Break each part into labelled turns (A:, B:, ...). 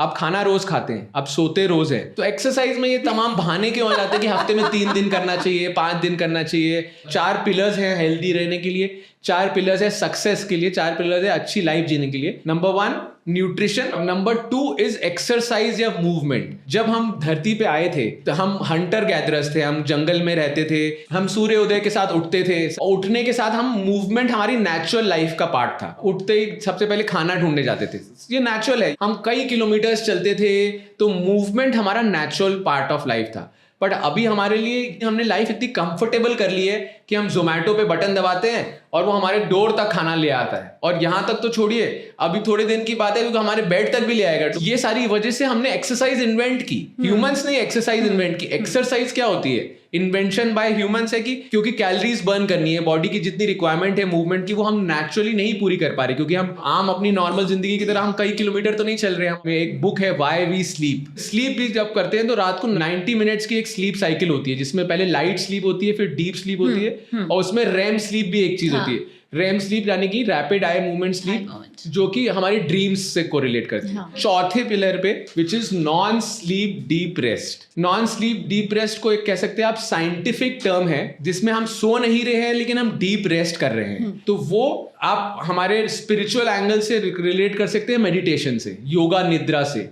A: आप खाना रोज खाते हैं, आप सोते रोज हैं, तो एक्सरसाइज में ये तमाम बहाने क्यों आ जाते हैं कि हफ्ते में 3 दिन करना चाहिए, 5 दिन करना चाहिए। 4 पिलर्स हैं हेल्दी रहने के लिए, 4 पिलर्स है सक्सेस के लिए, 4 पिलर्स है अच्छी लाइफ जीने के लिए। Number 1 nutrition, number 2 is exercise या मूवमेंट। जब हम धरती पे आए थे तो हम हंटर गैदरर्स थे, हम जंगल में रहते थे, हम सूर्योदय के साथ उठते थे, उठने के साथ हम मूवमेंट हमारी नेचुरल लाइफ का पार्ट था। उठते ही सबसे पहले खाना ढूंढने जाते थे, ये नेचुरल है। हम कई किलोमीटर्स चलते थे, तो मूवमेंट हमारा नेचुरल पार्ट ऑफ लाइफ था। बट अभी हमारे लिए हमने लाइफ इतनी कंफर्टेबल कर ली है कि हम जोमेटो पे बटन दबाते हैं और वो हमारे डोर तक खाना ले आता है। और यहाँ तक तो छोड़िए, अभी थोड़े दिन की बात है क्योंकि हमारे बेड तक भी ले आएगा। तो ये सारी वजह से हमने एक्सरसाइज इन्वेंट की। ह्यूमंस ने एक्सरसाइज इन्वेंट की। एक्सरसाइज क्या होती है? इन्वेंशन बाय ह्यूमंस है कि क्योंकि कैलोरीज बर्न करनी है, बॉडी की जितनी रिक्वायरमेंट है मूवमेंट की वो हम नेचुरली नहीं पूरी कर पा रहे, क्योंकि हम आम अपनी नॉर्मल जिंदगी की तरह हम कई किलोमीटर तो नहीं चल रहे हैं। एक बुक है व्हाई वी स्लीप। स्लीप भी जब करते हैं तो रात को 90 मिनट्स की एक स्लीप साइकिल होती है, जिसमें पहले लाइट स्लीप होती है, फिर डीप स्लीप होती है, और उसमें रेम स्लीप भी एक चीज होती है। रेम स्लीप यानी कि रैपिड आई मूवमेंट स्लीप, जो कि हमारी ड्रीम्स से कोरिलेट करती है। चौथे पिलर पे which is non sleep deep rest. Non sleep deep rest को एक कह सकते हैं आप साइंटिफिक टर्म है, जिसमें हम सो नहीं रहे हैं लेकिन हम डीप रेस्ट कर रहे हैं। तो वो आप हमारे स्पिरिचुअल एंगल से रिलेट कर सकते हैं मेडिटेशन से, योगा निद्रा से।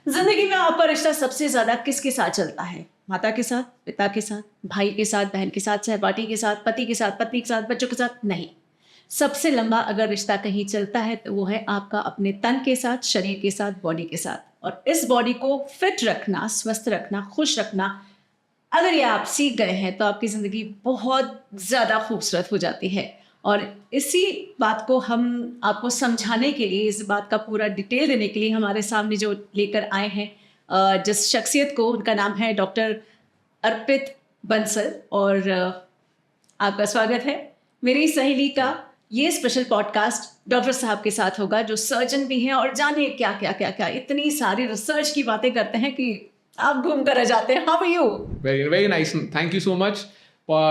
B: जिंदगी में आपका रिश्ता सबसे ज्यादा किसके साथ चलता है? माता के साथ, पिता के साथ, भाई के साथ, बहन के साथ, सहपाठी के साथ, पति के साथ, पत्नी के साथ, बच्चों के साथ? नहीं। सबसे लंबा अगर रिश्ता कहीं चलता है तो वो है आपका अपने तन के साथ, शरीर के साथ, बॉडी के साथ। और इस बॉडी को फिट रखना, स्वस्थ रखना, खुश रखना, अगर ये आप सीख गए हैं तो आपकी जिंदगी बहुत ज्यादा खूबसूरत हो जाती है। और इसी बात को हम आपको समझाने के लिए, इस बात का पूरा डिटेल देने के लिए हमारे सामने जो लेकर आए हैं जिस शख्सियत को, उनका नाम है डॉक्टर अर्पित बंसल। और आपका स्वागत है। मेरी सहेली का ये स्पेशल पॉडकास्ट डॉक्टर साहब के साथ होगा, जो सर्जन भी हैं और जाने क्या क्या क्या क्या इतनी सारी रिसर्च की बातें करते हैं कि आप घूम कर रह जाते हैं। How are you?
A: Very very nice, thank you so much.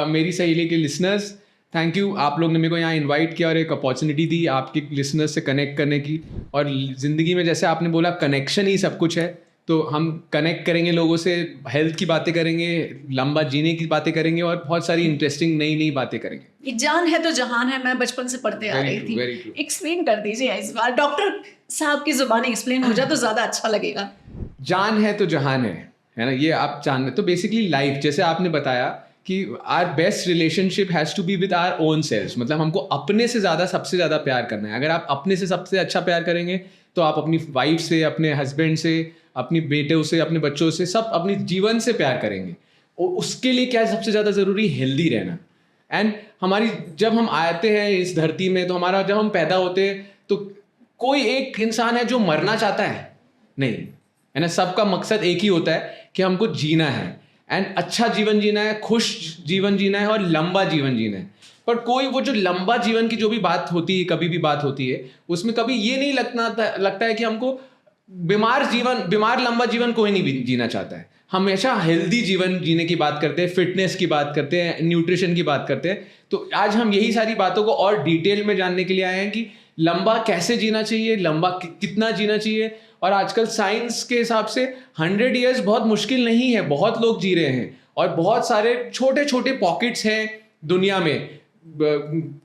A: मेरी सहेली के लिसनर्स, थैंक यू, आप लोग ने मेरे को यहाँ इनवाइट किया और एक अपॉर्चुनिटी दी आपके लिसनर्स से कनेक्ट करने की। और ज़िंदगी में जैसे आपने बोला कनेक्शन ही सब कुछ है, तो हम कनेक्ट करेंगे लोगों से, हेल्थ की बातें करेंगे, लंबा जीने की बातें करेंगे और बहुत सारी इंटरेस्टिंग नई नई बातें करेंगे।
B: जान है तो जहान है, मैं बचपन से पढ़ते आ रही थी। एक्सप्लेन कर दीजिए इस बार, डॉक्टर साहब की जुबानी एक्सप्लेन हो जाए तो ज़्यादा अच्छा लगेगा।
A: जान है तो जहान है ना, ये आप जान। तो बेसिकली लाइफ, जैसे आपने बताया कि our best relationship has to be with our own self, मतलब हमको अपने से ज़्यादा सबसे ज़्यादा प्यार करना है। अगर आप अपने से सबसे अच्छा प्यार करेंगे तो आप अपनी वाइफ से, अपने हस्बैंड से, अपनी बेटों से, अपने बच्चों से, सब अपनी जीवन से प्यार करेंगे। और उसके लिए क्या सबसे ज़्यादा ज़रूरी? हेल्दी रहना। एंड हमारी, जब हम आते हैं इस धरती में, तो हमारा, जब हम पैदा होते हैं तो कोई एक इंसान है जो मरना चाहता है? नहीं, है ना। सबका मकसद एक ही होता है कि हमको जीना है, एंड अच्छा जीवन जीना है, खुश जीवन जीना है और लंबा जीवन जीना है। पर कोई वो जो लंबा जीवन की जो भी बात होती है, कभी भी बात होती है, उसमें कभी ये नहीं लगता है कि हमको बीमार लंबा जीवन कोई नहीं जीना चाहता है। हमेशा हेल्दी जीवन जीने की बात करते हैं, फिटनेस की बात करते हैं, न्यूट्रिशन की बात करते हैं। तो आज हम यही सारी बातों को और डिटेल में जानने के लिए आए हैं कि लंबा कैसे जीना चाहिए, लंबा कितना जीना चाहिए। और आजकल साइंस के हिसाब से 100 ईयर्स बहुत मुश्किल नहीं है, बहुत लोग जी रहे हैं। और बहुत सारे छोटे छोटे पॉकेट्स हैं दुनिया में,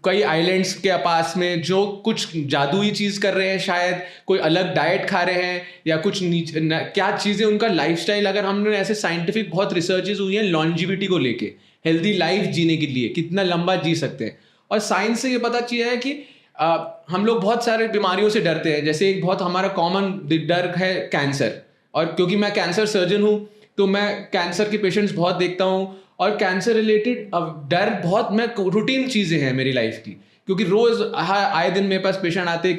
A: कई आइलैंड्स के पास में, जो कुछ जादुई चीज़ कर रहे हैं, शायद कोई अलग डाइट खा रहे हैं या कुछ क्या चीज़ें, उनका लाइफस्टाइल। अगर हमने ऐसे साइंटिफिक बहुत रिसर्चेज हुई हैं लॉन्जिविटी को लेके, हेल्दी लाइफ जीने के लिए कितना लंबा जी सकते हैं। और साइंस से ये पता चला है कि हम लोग बहुत सारे बीमारियों से डरते हैं। जैसे एक बहुत हमारा कॉमन डर है कैंसर, और क्योंकि मैं कैंसर सर्जन हूँ तो मैं कैंसर के पेशेंट्स बहुत देखता हूँ, और कैंसर रिलेटेड डर बहुत, मैं रूटीन चीज़ें हैं मेरी लाइफ की, क्योंकि रोज़ आए दिन मेरे पास पेशेंट आते हैं।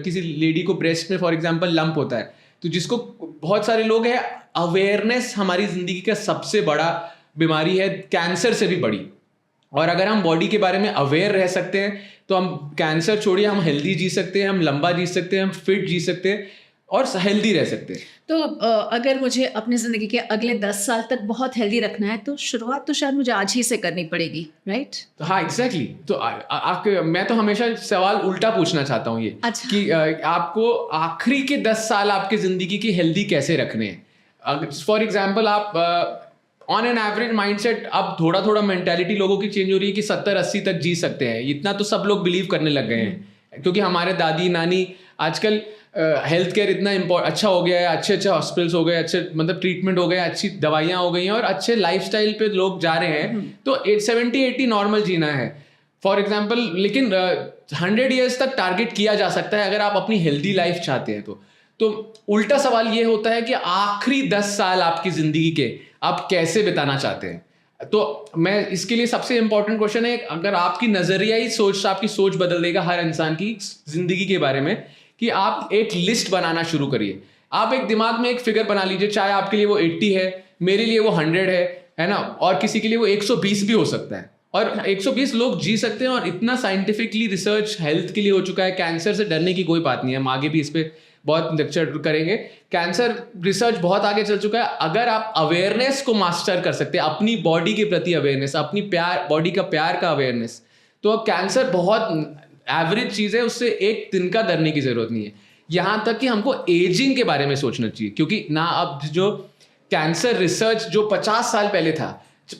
A: किसी लेडी को ब्रेस्ट में फॉर एग्जांपल लंप होता है, तो जिसको बहुत सारे लोग हैं, अवेयरनेस हमारी ज़िंदगी का सबसे बड़ा बीमारी है, कैंसर से भी बड़ी। और अगर हम बॉडी के बारे में अवेयर रह सकते हैं तो हम कैंसर छोड़िए, हम हेल्दी जी सकते हैं, हम लंबा जी सकते हैं, हम फिट जी सकते हैं। और हेल्दी रह सकते हैं।
B: तो अगर मुझे अपनी ज़िंदगी के अगले 10 साल तक बहुत हेल्दी रखना है तो शुरुआत तो शायद मुझे आज ही से करनी पड़ेगी, राइट?
A: तो हाँ एग्जैक्टली तो आपके मैं तो हमेशा सवाल उल्टा पूछना चाहता हूँ ये
B: अच्छा।
A: कि आपको आखिरी के 10 साल आपके ज़िंदगी की हेल्दी कैसे रखने हैं। फॉर एग्जाम्पल आप ऑन एन एवरेज माइंडसेट अब थोड़ा थोड़ा मेंटालिटी लोगों की चेंज हो रही है कि 70-80 तक जी सकते हैं, इतना तो सब लोग बिलीव करने लग गए हैं क्योंकि हमारे दादी नानी आजकल हेल्थ केयर इतना अच्छा हो गया है, अच्छे अच्छे हॉस्पिटल्स हो गए, अच्छे मतलब ट्रीटमेंट हो गए, अच्छी दवाइयाँ हो गई हैं और अच्छे लाइफस्टाइल पे लोग जा रहे हैं। तो 70-80 नॉर्मल जीना है फॉर एग्जाम्पल, लेकिन 100 ईयर्स तक टारगेट किया जा सकता है अगर आप अपनी हेल्दी लाइफ चाहते हैं तो उल्टा सवाल ये होता है कि आखिरी 10 साल आपकी ज़िंदगी के आप कैसे बिताना चाहते हैं। तो मैं इसके लिए सबसे इंपॉर्टेंट क्वेश्चन है, अगर आपकी नज़रियाई सोच आपकी सोच बदल देगा हर इंसान की ज़िंदगी के बारे में, कि आप एक लिस्ट बनाना शुरू करिए। आप एक दिमाग में एक फिगर बना लीजिए, चाहे आपके लिए वो 80 है, मेरे लिए वो 100 है ना, और किसी के लिए वो 120 भी हो सकता है और 120 लोग जी सकते हैं। और इतना साइंटिफिकली रिसर्च हेल्थ के लिए हो चुका है, कैंसर से डरने की कोई बात नहीं है। हम आगे भी इस पर बहुत लेक्चर करेंगे। कैंसर रिसर्च बहुत आगे चल चुका है। अगर आप अवेयरनेस को मास्टर कर सकते हैं, अपनी बॉडी के प्रति अवेयरनेस, अपनी बॉडी का प्यार का अवेयरनेस, तो कैंसर बहुत एवरेज चीज़ है, उससे एक दिन का डरने की जरूरत नहीं है। यहाँ तक कि हमको एजिंग के बारे में सोचना चाहिए, क्योंकि ना अब जो कैंसर रिसर्च जो 50 साल पहले था,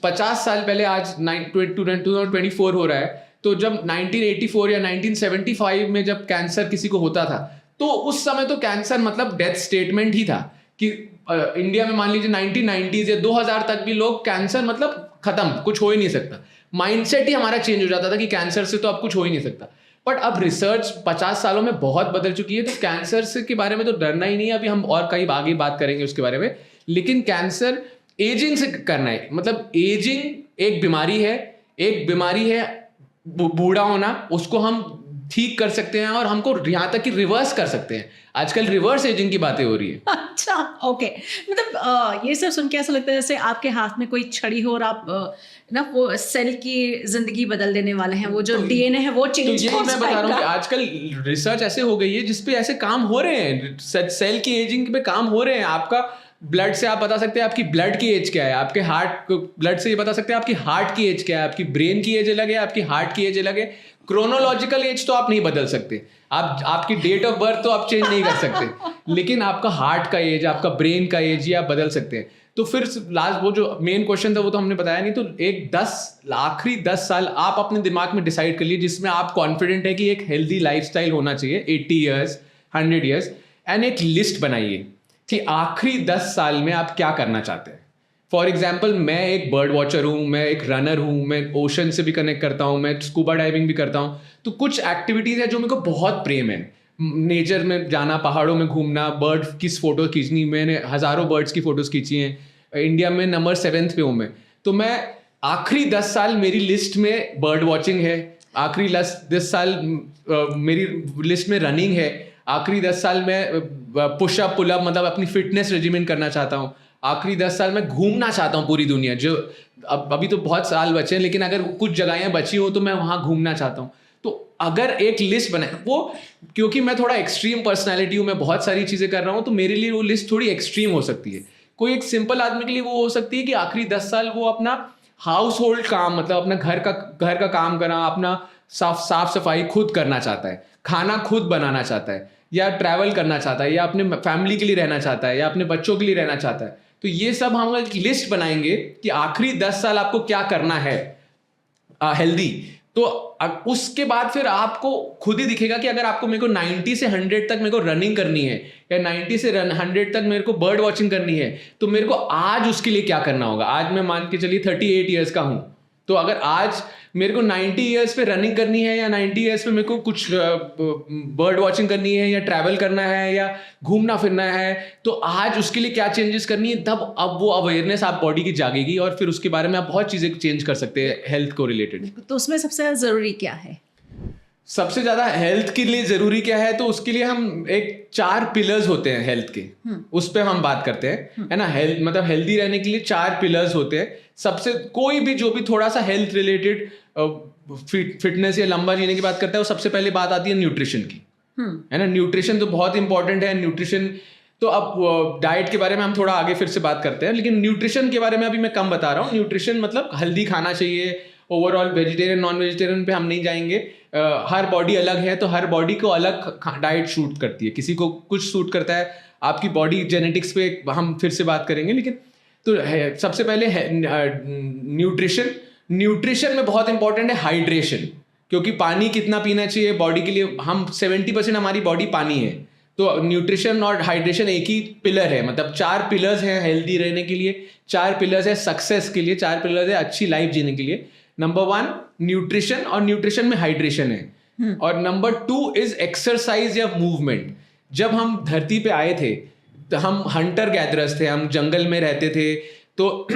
A: 50 साल पहले आज 2024 हो रहा है, तो जब 1984 या 1975 में जब कैंसर किसी को होता था तो उस समय तो कैंसर मतलब डेथ स्टेटमेंट ही था कि इंडिया में मान लीजिए 1990s या 2000 तक भी लोग कैंसर मतलब खत्म, कुछ हो ही नहीं सकता। माइंडसेट ही हमारा चेंज हो जाता था कि कैंसर से तो अब कुछ हो ही नहीं सकता। बट अब रिसर्च 50 सालों में बहुत बदल चुकी है, तो कैंसर से के बारे में तो डरना ही नहीं है। अभी हम और कई आगे बात करेंगे उसके बारे में, लेकिन कैंसर एजिंग से करना है। मतलब एजिंग एक बीमारी है बूढ़ा होना, उसको हम ठीक कर सकते हैं और हमको यहाँ तक कि रिवर्स कर सकते हैं। आजकल रिवर्स एजिंग की बातें हो रही है।
B: अच्छा, ओके। मतलब ये सब सुन के ऐसा लगता है जैसे आपके हाथ में कोई छड़ी हो और आप ना वो सेल की जिंदगी बदल देने वाले हैं, वो जो डीएनए है वो चेंज
A: तो यही मैं बता रहा हूँ कि आजकल रिसर्च ऐसे हो गई है जिसपे ऐसे काम हो रहे हैं, सेल की एजिंग पे काम हो रहे हैं। आपका ब्लड से आप बता सकते हैं आपकी ब्लड की एज क्या है, आपके हार्ट ब्लड से ये बता सकते हैं आपकी हार्ट की एज क्या है, आपकी ब्रेन की एज अलग है, आपकी हार्ट की एज अलग है। क्रोनोलॉजिकल एज तो आप नहीं बदल सकते, आपकी डेट ऑफ बर्थ तो आप चेंज नहीं कर सकते, लेकिन आपका हार्ट का एज, आपका ब्रेन का एज ये आप बदल सकते हैं। तो फिर लास्ट वो जो मेन क्वेश्चन था वो तो हमने बताया नहीं। तो एक आखिरी 10 साल आप अपने दिमाग में डिसाइड कर लिए जिसमें आप कॉन्फिडेंट है कि एक हेल्दी लाइफस्टाइल होना चाहिए 80 ईयर्स 100 ईयर्स, एंड एक लिस्ट बनाइए कि आखिरी 10 साल में आप क्या करना चाहते हैं। फॉर एग्जाम्पल, मैं एक बर्ड वॉचर हूँ, मैं एक रनर हूँ, मैं ओशन से भी कनेक्ट करता हूँ, मैं स्कूबा डाइविंग भी करता हूँ। तो कुछ एक्टिविटीज़ है जो मेरे को बहुत प्रेम है, नेचर में जाना, पहाड़ों में घूमना, बर्ड की फ़ोटो खींचनी। मैंने हज़ारों बर्ड्स की फ़ोटोज़ खींची हैं। इंडिया में नंबर 7 पे हूँ मैं। तो मैं आखिरी 10 साल मेरी लिस्ट में बर्ड वॉचिंग है, आखिरी 10 साल मेरी लिस्ट में रनिंग है, आखिरी 10 साल में पुशअप पुलअप मतलब अपनी फिटनेस रेजिमेंट करना चाहता हूँ, आखिरी 10 साल में घूमना चाहता हूँ पूरी दुनिया। जो अभी तो बहुत साल बचे हैं, लेकिन अगर कुछ जगहें बची हो तो मैं वहाँ घूमना चाहता हूँ। तो अगर एक लिस्ट बनाए, वो क्योंकि मैं थोड़ा एक्सट्रीम पर्सनैलिटी हूँ, मैं बहुत सारी चीज़ें कर रहा हूँ, तो मेरे लिए वो लिस्ट थोड़ी एक्सट्रीम हो सकती है। कोई एक सिंपल आदमी के लिए वो हो सकती है कि आखिरी 10 साल वो अपना हाउस होल्ड काम, मतलब अपना घर का काम करना, अपना साफ सफाई खुद करना चाहता है, खाना खुद बनाना चाहता है, या ट्रैवल करना चाहता है, या अपने फैमिली के लिए रहना चाहता है, या अपने बच्चों के लिए रहना चाहता है। तो ये सब हम एक लिस्ट बनाएंगे कि आखिरी 10 साल आपको क्या करना है हेल्दी। तो उसके बाद फिर आपको खुद ही दिखेगा कि अगर आपको मेरे को 90 से 100 तक मेरे को रनिंग करनी है, या 90 से 100 तक मेरे को बर्ड वॉचिंग करनी है, तो मेरे को आज उसके लिए क्या करना होगा। आज मैं मान के चलिए 38 ईयर्स का हूं, तो अगर आज मेरे को 90 ईयर्स पे रनिंग करनी है, या 90 ईयर्स पे मेरे को कुछ बर्ड वॉचिंग करनी है, या ट्रैवल करना है, या घूमना फिरना है, तो आज उसके लिए क्या चेंजेस करनी है, तब अब वो अवेयरनेस आप बॉडी की जागेगी और फिर उसके बारे में आप बहुत चीज़ें चेंज कर सकते हैं हेल्थ को रिलेटेड।
B: तो उसमें सबसे ज़्यादा ज़रूरी क्या है?
A: सबसे ज़्यादा हेल्थ के लिए ज़रूरी क्या है, तो उसके लिए हम एक 4 पिलर्स होते हैं हेल्थ के, उस पर हम बात करते हैं, है ना। हेल्थ मतलब हेल्दी रहने के लिए 4 पिलर्स होते हैं। सबसे कोई भी जो भी थोड़ा सा हेल्थ रिलेटेड फिटनेस या लंबा जीने की बात करता है, वो सबसे पहले बात आती है न्यूट्रिशन की। है ना। न्यूट्रिशन तो बहुत इंपॉर्टेंट है। न्यूट्रिशन तो अब डाइट के बारे में हम थोड़ा आगे फिर से बात करते हैं, लेकिन न्यूट्रिशन के बारे में अभी मैं कम बता रहा हूँ। न्यूट्रिशन मतलब हेल्दी खाना चाहिए। ओवरऑल वेजिटेरियन नॉन वेजिटेरियन पे हम नहीं जाएंगे। हर बॉडी अलग है, तो हर बॉडी को अलग डाइट सूट करती है। किसी को कुछ सूट करता है, आपकी बॉडी जेनेटिक्स पे हम फिर से बात करेंगे। लेकिन तो सबसे पहले न्यूट्रिशन में बहुत इंपॉर्टेंट है हाइड्रेशन, क्योंकि पानी कितना पीना चाहिए बॉडी के लिए। हम 70% हमारी बॉडी पानी है, तो न्यूट्रिशन और हाइड्रेशन एक ही पिलर है। मतलब 4 पिलर्स हैं हेल्दी रहने के लिए, 4 पिलर्स है सक्सेस के लिए, 4 पिलर्स है अच्छी लाइफ जीने के लिए। नंबर 1 न्यूट्रिशन, और न्यूट्रिशन में हाइड्रेशन है। और नंबर 2 इज एक्सरसाइज या मूवमेंट। जब हम धरती पे आए थे तो हम हंटर गैदरर्स थे, हम जंगल में रहते थे, तो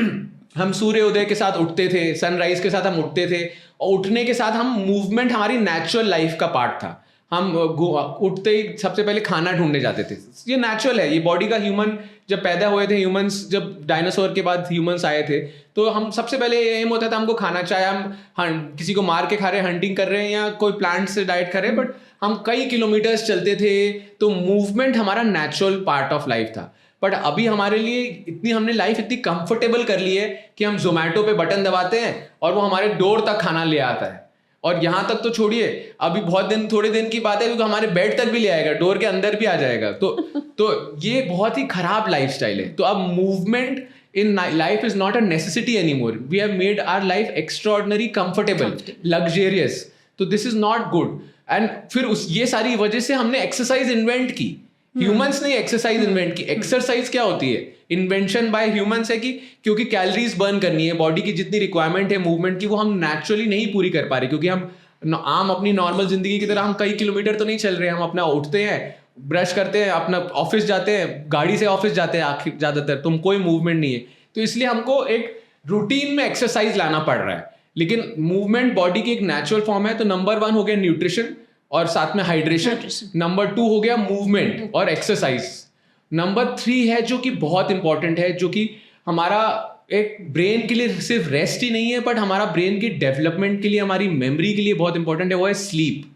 A: हम सूर्योदय के साथ उठते थे, सनराइज के साथ हम उठते थे, और उठने के साथ हम मूवमेंट हमारी नेचुरल लाइफ का पार्ट था। हम उठते ही सबसे पहले खाना ढूंढने जाते थे, ये नेचुरल है, ये बॉडी का। ह्यूमन जब पैदा हुए थे, ह्यूमंस जब डायनासोर के बाद ह्यूमंस आए थे, तो हम सबसे पहले एम होता था हमको खाना, चाहे हम किसी को मार के खा रहे हैं, हंटिंग कर रहे हैं, या कोई प्लांट से डाइट कर रहे हैं, बट हम कई किलोमीटर्स चलते थे। तो मूवमेंट हमारा नेचुरल पार्ट ऑफ लाइफ था। बट अभी हमारे लिए हमने लाइफ इतनी कंफर्टेबल कर ली है कि हम जोमेटो पे बटन दबाते हैं और वो हमारे डोर तक खाना ले आता है। और यहाँ तक तो छोड़िए, अभी थोड़े दिन की बात है, क्योंकि हमारे बेड तक भी ले आएगा, डोर के अंदर भी आ जाएगा। तो ये बहुत ही खराब लाइफस्टाइल है। तो अब movement in life is not a necessity anymore. We have made our life extraordinary comfortable, luxurious. तो this is not good. And फिर ये सारी वजह से हमने एक्सरसाइज इन्वेंट की। ह्यूमंस ने एक्सरसाइज इन्वेंट की। एक्सरसाइज क्या होती है? इन्वेंशन बाय ह्यूमंस है कि क्योंकि कैलोरीज बर्न करनी है, बॉडी की जितनी रिक्वायरमेंट है मूवमेंट की, वो हम नेचुरली नहीं पूरी कर पा रहे, क्योंकि हम आम अपनी नॉर्मल जिंदगी की तरह हम कई किलोमीटर तो नहीं चल रहे हैं। हम अपना उठते हैं, ब्रश करते हैं, अपना ऑफिस जाते हैं, गाड़ी से ऑफिस जाते हैं ज्यादातर, तुम कोई मूवमेंट नहीं है। तो इसलिए हमको एक रूटीन में एक्सरसाइज लाना पड़ रहा है। लेकिन मूवमेंट बॉडी की एक नेचुरल फॉर्म है। तो नंबर 1 हो गया न्यूट्रिशन और साथ में हाइड्रेशन। नंबर 2 हो गया मूवमेंट और एक्सरसाइज। नंबर 3 है जो कि बहुत इंपॉर्टेंट है, जो कि हमारा एक ब्रेन के लिए सिर्फ रेस्ट ही नहीं है, बट हमारा ब्रेन की डेवलपमेंट के लिए, हमारी मेमोरी के लिए बहुत इंपॉर्टेंट है, वो है स्लीप।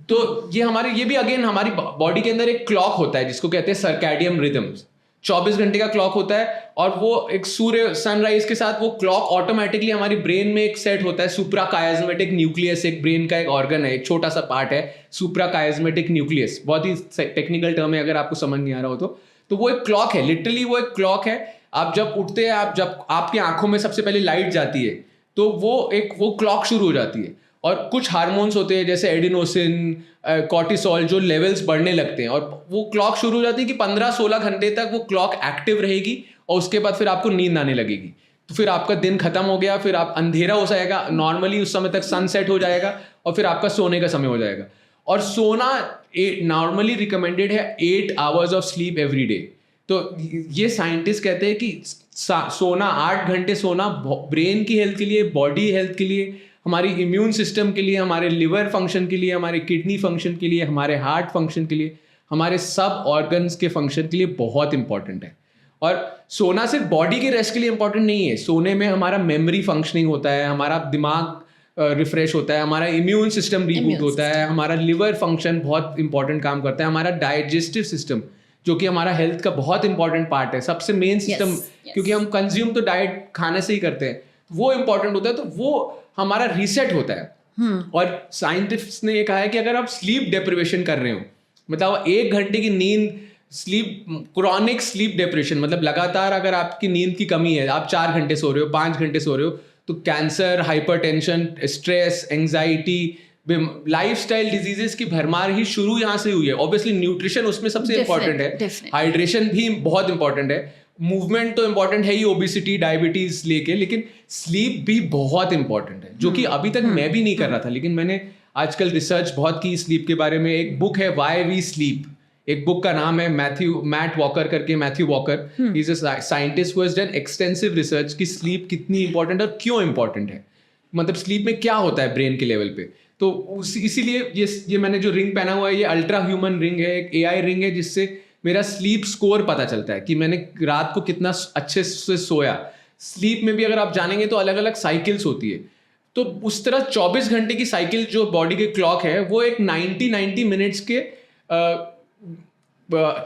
A: तो ये भी अगेन हमारी बॉडी के अंदर एक क्लॉक होता है जिसको कहते हैं सर्कैडियन रिदम्स। 24 घंटे का क्लॉक होता है, और वो एक सनराइज के साथ वो क्लॉक ऑटोमेटिकली हमारी ब्रेन में एक सेट होता है। सुप्राकाइस्मेटिक न्यूक्लियस एक ब्रेन का एक ऑर्गन है, एक छोटा सा पार्ट है सुप्राकाइस्मेटिक न्यूक्लियस। बहुत ही टेक्निकल टर्म है, अगर आपको समझ नहीं आ रहा हो तो वो एक क्लॉक है, लिटरली वो एक क्लॉक है। आप जब उठते हैं, जब आपकी आंखों में सबसे पहले लाइट जाती है, तो वो क्लॉक शुरू हो जाती है। और कुछ हार्मोन्स होते हैं जैसे एडिनोसिन, कॉर्टिसोल, जो लेवल्स बढ़ने लगते हैं, और वो क्लॉक शुरू हो जाती है कि 15-16 घंटे तक वो क्लॉक एक्टिव रहेगी, और उसके बाद फिर आपको नींद आने लगेगी। तो फिर आपका दिन खत्म हो गया, फिर आप अंधेरा हो जाएगा, नॉर्मली उस समय तक सनसेट हो जाएगा, और फिर आपका सोने का समय हो जाएगा। और सोना नॉर्मली रिकमेंडेड है 8 hours of sleep every day. तो ये साइंटिस्ट कहते हैं कि सोना 8 घंटे सोना ब्रेन की हेल्थ के लिए, बॉडी हेल्थ के लिए, हमारी इम्यून सिस्टम के लिए, हमारे लिवर फंक्शन के लिए, हमारे किडनी फंक्शन के लिए, हमारे हार्ट फंक्शन के लिए, हमारे सब ऑर्गन्स के फंक्शन के लिए बहुत इंपॉर्टेंट है। और सोना सिर्फ बॉडी के रेस्ट के लिए इंपॉर्टेंट नहीं है, सोने में हमारा मेमोरी फंक्शनिंग होता है, हमारा दिमाग रिफ्रेश होता है, हमारा इम्यून सिस्टम रीबूट होता है, हमारा लिवर फंक्शन बहुत इंपॉर्टेंट काम करता है, हमारा डाइजेस्टिव सिस्टम जो कि हमारा हेल्थ का बहुत इंपॉर्टेंट पार्ट है, सबसे मेन सिस्टम, क्योंकि हम कंज्यूम तो डाइट खाने से ही करते हैं, वो इंपॉर्टेंट होता है। तो वो हमारा रीसेट होता है। और साइंटिस्ट ने ये कहा है कि अगर आप स्लीप डेप्रिवेशन कर रहे हो, मतलब 1 घंटे की नींद, क्रॉनिक स्लीप डेप्रिवेशन, मतलब लगातार अगर आपकी नींद की कमी है, आप 4 घंटे सो रहे हो, 5 घंटे सो रहे हो, तो cancer, hypertension, stress, anxiety, lifestyle diseases की भरमार ही शुरू यहाँ से हुई है। ऑब्वियसली न्यूट्रिशन उसमें सबसे इंपॉर्टेंट है, हाइड्रेशन भी बहुत इंपॉर्टेंट है, मूवमेंट तो इंपॉर्टेंट है ही, ओबिसिटी, डायबिटीज लेके, लेकिन स्लीप भी बहुत इंपॉर्टेंट है, जो कि अभी तक मैं भी नहीं कर रहा था, लेकिन मैंने आजकल रिसर्च बहुत की स्लीप के बारे में। एक बुक है व्हाई वी स्लीप, एक बुक का नाम है मैट वॉकर करके, Matthew walker, he is a scientist who has done extensive research कि स्लीप कितनी इंपॉर्टेंट है और क्यों इंपॉर्टेंट है, मतलब स्लीप में क्या होता है ब्रेन के लेवल पे। तो इसीलिए ये मैंने जो रिंग पहना हुआ है, ये अल्ट्रा ह्यूमन रिंग है, एक AI रिंग है, जिससे मेरा स्लीप स्कोर पता चलता है कि मैंने रात को कितना अच्छे से सोया। स्लीप में भी अगर आप जानेंगे तो अलग अलग साइकिल्स होती है। तो उस तरह 24 घंटे की साइकिल जो बॉडी के क्लॉक है वो एक 90 मिनट्स के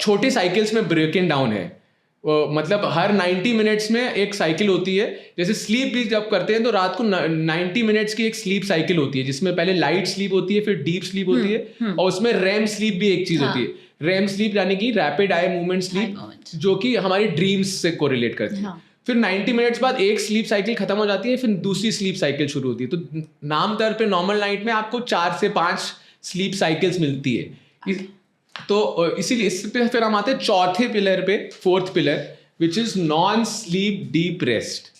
A: छोटे साइकिल्स में ब्रेकन डाउन है। मतलब हर 90 मिनट्स में एक साइकिल होती है। जैसे स्लीप भी जब करते हैं तो रात को 90 मिनट्स की एक स्लीप साइकिल होती है, जिसमें पहले लाइट स्लीप होती है, फिर डीप स्लीप होती है, और उसमें रैम स्लीप भी एक चीज होती है। रैम स्लीप यानी कि रैपिड आई मूवमेंट स्लीप, जो कि हमारी ड्रीम्स से कोरिलेट करती है। फिर 90 मिनट्स बाद एक स्लीप साइकिल खत्म हो जाती है, फिर दूसरी स्लीप साइकिल शुरू होती है। तो नाम तौर पे नॉर्मल नाइट में आपको 4 से 5 स्लीप साइकिल्स मिलती है। तो इसीलिए इस पे फिर हम आते हैं चौथे पिलर पे, fourth pillar, which is non sleep deep rest.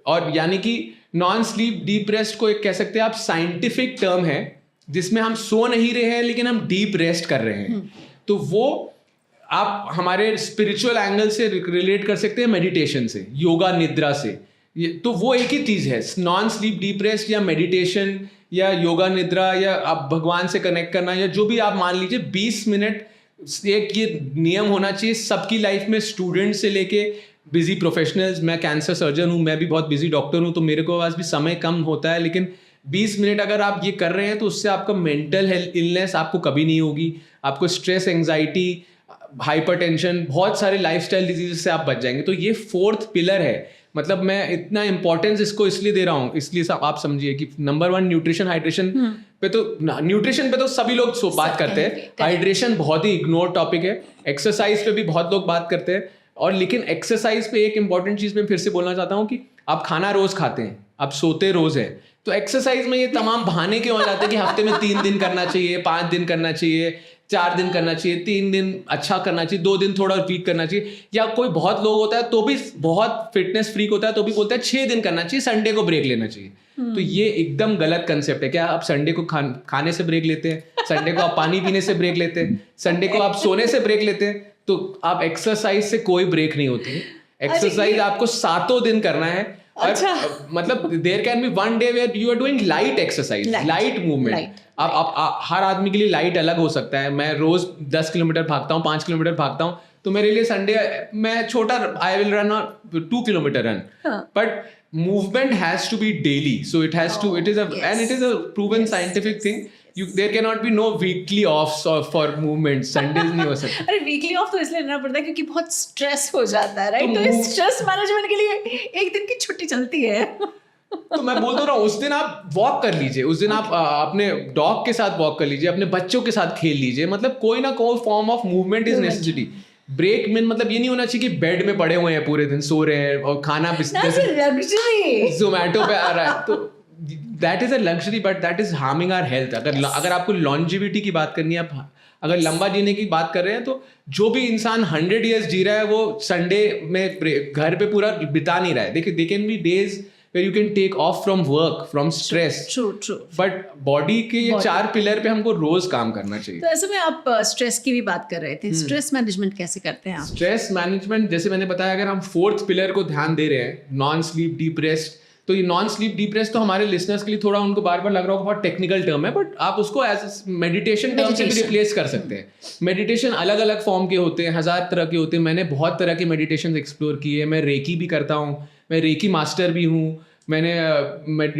A: और यानी कि नॉन स्लीप डीप रेस्ट को एक कह सकते हैं आप साइंटिफिक टर्म है, जिसमें हम सो नहीं रहे हैं लेकिन हम डीप रेस्ट कर रहे हैं। तो वो आप हमारे स्पिरिचुअल एंगल से रिलेट कर सकते हैं मेडिटेशन से, योगा निद्रा से। तो वो एक ही चीज है, नॉन स्लीप डीप रेस्ट या मेडिटेशन या योगा निद्रा या आप भगवान से कनेक्ट करना, या जो भी आप मान लीजिए 20 मिनट एक ये नियम होना चाहिए सबकी लाइफ में, स्टूडेंट से लेके बिजी प्रोफेशनल्स। मैं कैंसर सर्जन हूँ, मैं भी बहुत बिजी डॉक्टर हूँ, तो मेरे को पास भी समय कम होता है, लेकिन 20 मिनट अगर आप ये कर रहे हैं तो उससे आपका मेंटल हेल्थ इलनेस आपको कभी नहीं होगी। आपको स्ट्रेस, एंजाइटी, हाइपरटेंशन, बहुत सारे लाइफस्टाइल डिजीज से आप बच जाएंगे। तो ये फोर्थ पिलर है। मतलब मैं इतना इंपॉर्टेंस इसको इसलिए दे रहा हूँ, इसलिए आप समझिए कि नंबर 1 न्यूट्रिशन, हाइड्रेशन पे तो न्यूट्रिशन पे तो सभी लोग बात करते हैं, हाइड्रेशन बहुत ही इग्नोर टॉपिक है। एक्सरसाइज पे भी बहुत लोग बात करते हैं, और लेकिन एक्सरसाइज पे एक इंपॉर्टेंट चीज मैं फिर से बोलना चाहता हूँ कि आप खाना रोज खाते हैं, आप सोते रोज हैं, तो एक्सरसाइज में ये तमाम बहाने क्यों हो जाते हैं कि हफ्ते में 3 दिन करना चाहिए, 5 दिन करना चाहिए, 4 दिन करना चाहिए, 3 दिन अच्छा करना चाहिए, 2 दिन थोड़ा वीक करना चाहिए। या कोई बहुत लोग होता है तो भी बहुत फिटनेस फ्रीक होता है तो भी बोलता है 6 दिन करना चाहिए, संडे को ब्रेक लेना चाहिए। तो ये एकदम गलत कंसेप्ट है। क्या आप संडे को खाने से ब्रेक लेते हैं? संडे को आप पानी पीने से ब्रेक लेते हैं? संडे को आप सोने से ब्रेक लेते हैं? तो आप एक्सरसाइज से कोई ब्रेक नहीं होती है। एक्सरसाइज आपको 7 दिन करना है। अच्छा। मतलब there can be one day where you are doing light exercise, light movement. आप हर आदमी के लिए लाइट अलग हो सकता है। मैं रोज 10 किलोमीटर भागता हूँ, 5 किलोमीटर भागता हूँ, तो मेरे लिए संडे मैं छोटा I will run 2 kilometre run, but movement has to be daily, so it has to, it is a, and it is a proven scientific thing. There cannot be no weekly offs for movement. Sundays नहीं हो सकता।
B: अरे weekly off तो इसलिए लेना पड़ता है क्योंकि बहुत स्ट्रेस हो जाता है, राइट? तो इस स्ट्रेस मैनेजमेंट के लिए एक दिन की छुट्टी चलती है।
A: तो मैं बोल तो रहा हूँ, उस दिन आप वॉक कर लीजिए, उस दिन आप अपने डॉग के साथ वॉक कर लीजिए, अपने बच्चों के साथ खेल लीजिए। मतलब कोई ना कोई form of movement is necessity. Break में मतलब ये नहीं होना चाहिए कि बेड में पड़े हुए हैं पूरे दिन, सो रहे हैं और खाना जोमेटो पे आ रहा है। तो that is a luxury, but that is harming our health. अगर आपको लॉन्जिविटी की बात करनी है, आप अगर लंबा जीने की बात कर रहे हैं, तो जो भी इंसान 100 ईयर्स जी रहा है वो संडे में घर पे पूरा बिता नहीं रहा है। देखिए, they can be days where you can take off from work, from stress.
B: True.
A: But body के ये 4 पिलर पे हमको रोज काम करना चाहिए।
B: तो ऐसे में आप स्ट्रेस की भी बात कर रहे थे, स्ट्रेस मैनेजमेंट कैसे करते हैं आप?
A: स्ट्रेस मैनेजमेंट जैसे मैंने बताया, अगर हम 4th पिलर को ध्यान दे रहे हैं, नॉन स्लीप डीप रेस्ट, तो ये नॉन स्लीप डीप रेस्ट तो हमारे लिसनर्स के लिए थोड़ा उनको बार बार लग रहा होगा बहुत टेक्निकल टर्म है, बट आप उसको एज मेडिटेशन टर्म से भी रिप्लेस कर सकते हैं। मेडिटेशन अलग अलग फॉर्म के होते हैं, 1000 तरह के होते हैं। मैंने बहुत तरह के मेडिटेशन एक्सप्लोर किए। मैं रेकी भी करता हूँ, मैं रेकी मास्टर भी हूँ। मैंने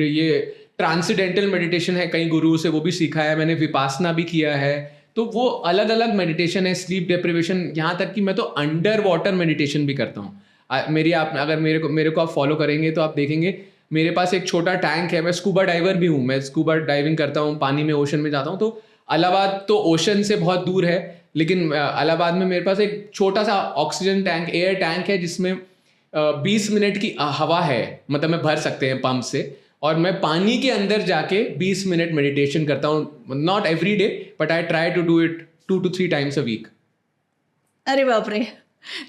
A: ये ट्रांसेंडेंटल मेडिटेशन है, कई गुरु से वो भी सीखा है। मैंने विपासना भी किया है। तो वो अलग अलग मेडिटेशन है, स्लीप डेप्रिवेशन, यहाँ तक कि मैं तो अंडर वाटर मेडिटेशन भी करता हूँ। अगर मेरे को आप फॉलो करेंगे तो आप देखेंगे मेरे पास एक छोटा टैंक है। मैं स्कूबा डाइवर भी हूँ, मैं स्कूबा डाइविंग करता हूँ, पानी में, ओशन में जाता हूँ। तो इलाहाबाद तो ओशन से बहुत दूर है, लेकिन इलाहाबाद में मेरे पास एक छोटा सा ऑक्सीजन टैंक, एयर टैंक है, जिसमें 20 मिनट की हवा है, मतलब मैं भर सकते हैं पंप से, और मैं पानी के अंदर जाके 20 मिनट मेडिटेशन करता हूँ। Not every day, but I try to do it 2 to 3 times a week.
B: अरे बाप रे,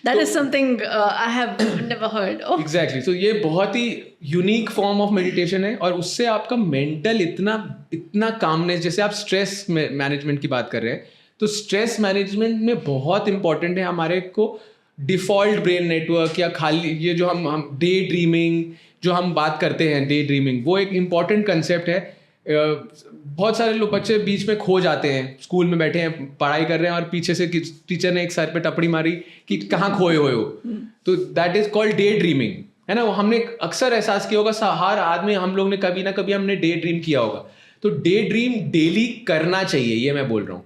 B: that is something I have never heard of.
A: Exactly. So ये बहुत ही यूनिक फॉर्म ऑफ मेडिटेशन है, और उससे आपका मेंटल इतना कामनेस, जैसे आप स्ट्रेस मैनेजमेंट की बात कर रहे हैं, तो स्ट्रेस मैनेजमेंट में बहुत इंपॉर्टेंट है हमारे को डिफॉल्ट ब्रेन नेटवर्क, या खाली ये जो हम डे ड्रीमिंग जो हम बात करते हैं, डे ड्रीमिंग, वो एक इम्पॉर्टेंट कंसेप्ट है। बहुत सारे लोग, बच्चे बीच में खो जाते हैं, स्कूल में बैठे हैं, पढ़ाई कर रहे हैं, और पीछे से टीचर ने एक सर पे टपड़ी मारी कि कहाँ खोए हुए हो, तो that is called day dreaming. है ना, वो हमने अक्सर एहसास किया होगा, हर आदमी, हम लोग ने कभी ना कभी हमने डे ड्रीम किया होगा। तो डे ड्रीम डेली करना चाहिए, ये मैं बोल रहा हूँ।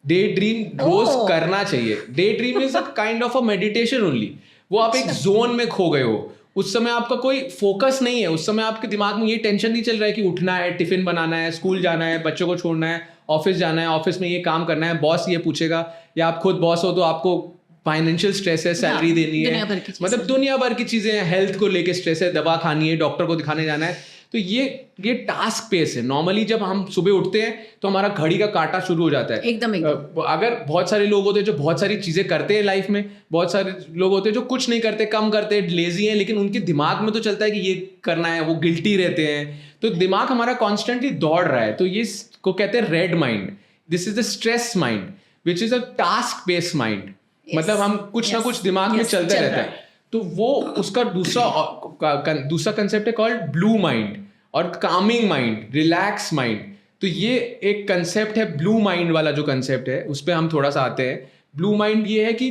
A: डे ड्रीम रोज करना चाहिए। Day dream is a kind of a meditation only. वो आप एक जोन में खो गए हो, उस समय आपका कोई फोकस नहीं है, उस समय आपके दिमाग में ये टेंशन नहीं चल रहा है कि उठना है, टिफिन बनाना है, स्कूल जाना है, बच्चों को छोड़ना है, ऑफिस जाना है, ऑफिस में ये काम करना है, बॉस ये पूछेगा, या आप खुद बॉस हो तो आपको फाइनेंशियल स्ट्रेस है, सैलरी देनी है, मतलब दुनिया भर की चीजें हैं, हेल्थ को लेके स्ट्रेस है, दवा खानी है, डॉक्टर को दिखाने जाना है। तो ये टास्क पेस है। नॉर्मली जब हम सुबह उठते हैं तो हमारा घड़ी का काटा शुरू हो जाता है
B: एकदम।
A: अगर बहुत सारे लोग होते हैं जो बहुत सारी चीजें करते हैं लाइफ में, बहुत सारे लोग होते हैं जो कुछ नहीं करते, कम करते हैं, लेजी हैं, लेकिन उनके दिमाग में तो चलता है कि ये करना है, वो गिल्टी रहते हैं। तो दिमाग हमारा कॉन्स्टेंटली दौड़ रहा है। तो ये को कहते हैं red mind. This is the stress mind which is a task based mind. मतलब हम कुछ ना कुछ दिमाग में चलता रहता है। तो वो उसका दूसरा कंसेप्ट है कॉल्ड ब्लू माइंड और कामिंग माइंड, रिलैक्स माइंड। तो ये एक कंसेप्ट है ब्लू माइंड वाला, जो कंसेप्ट है उस पर हम थोड़ा सा आते हैं। ब्लू माइंड ये है कि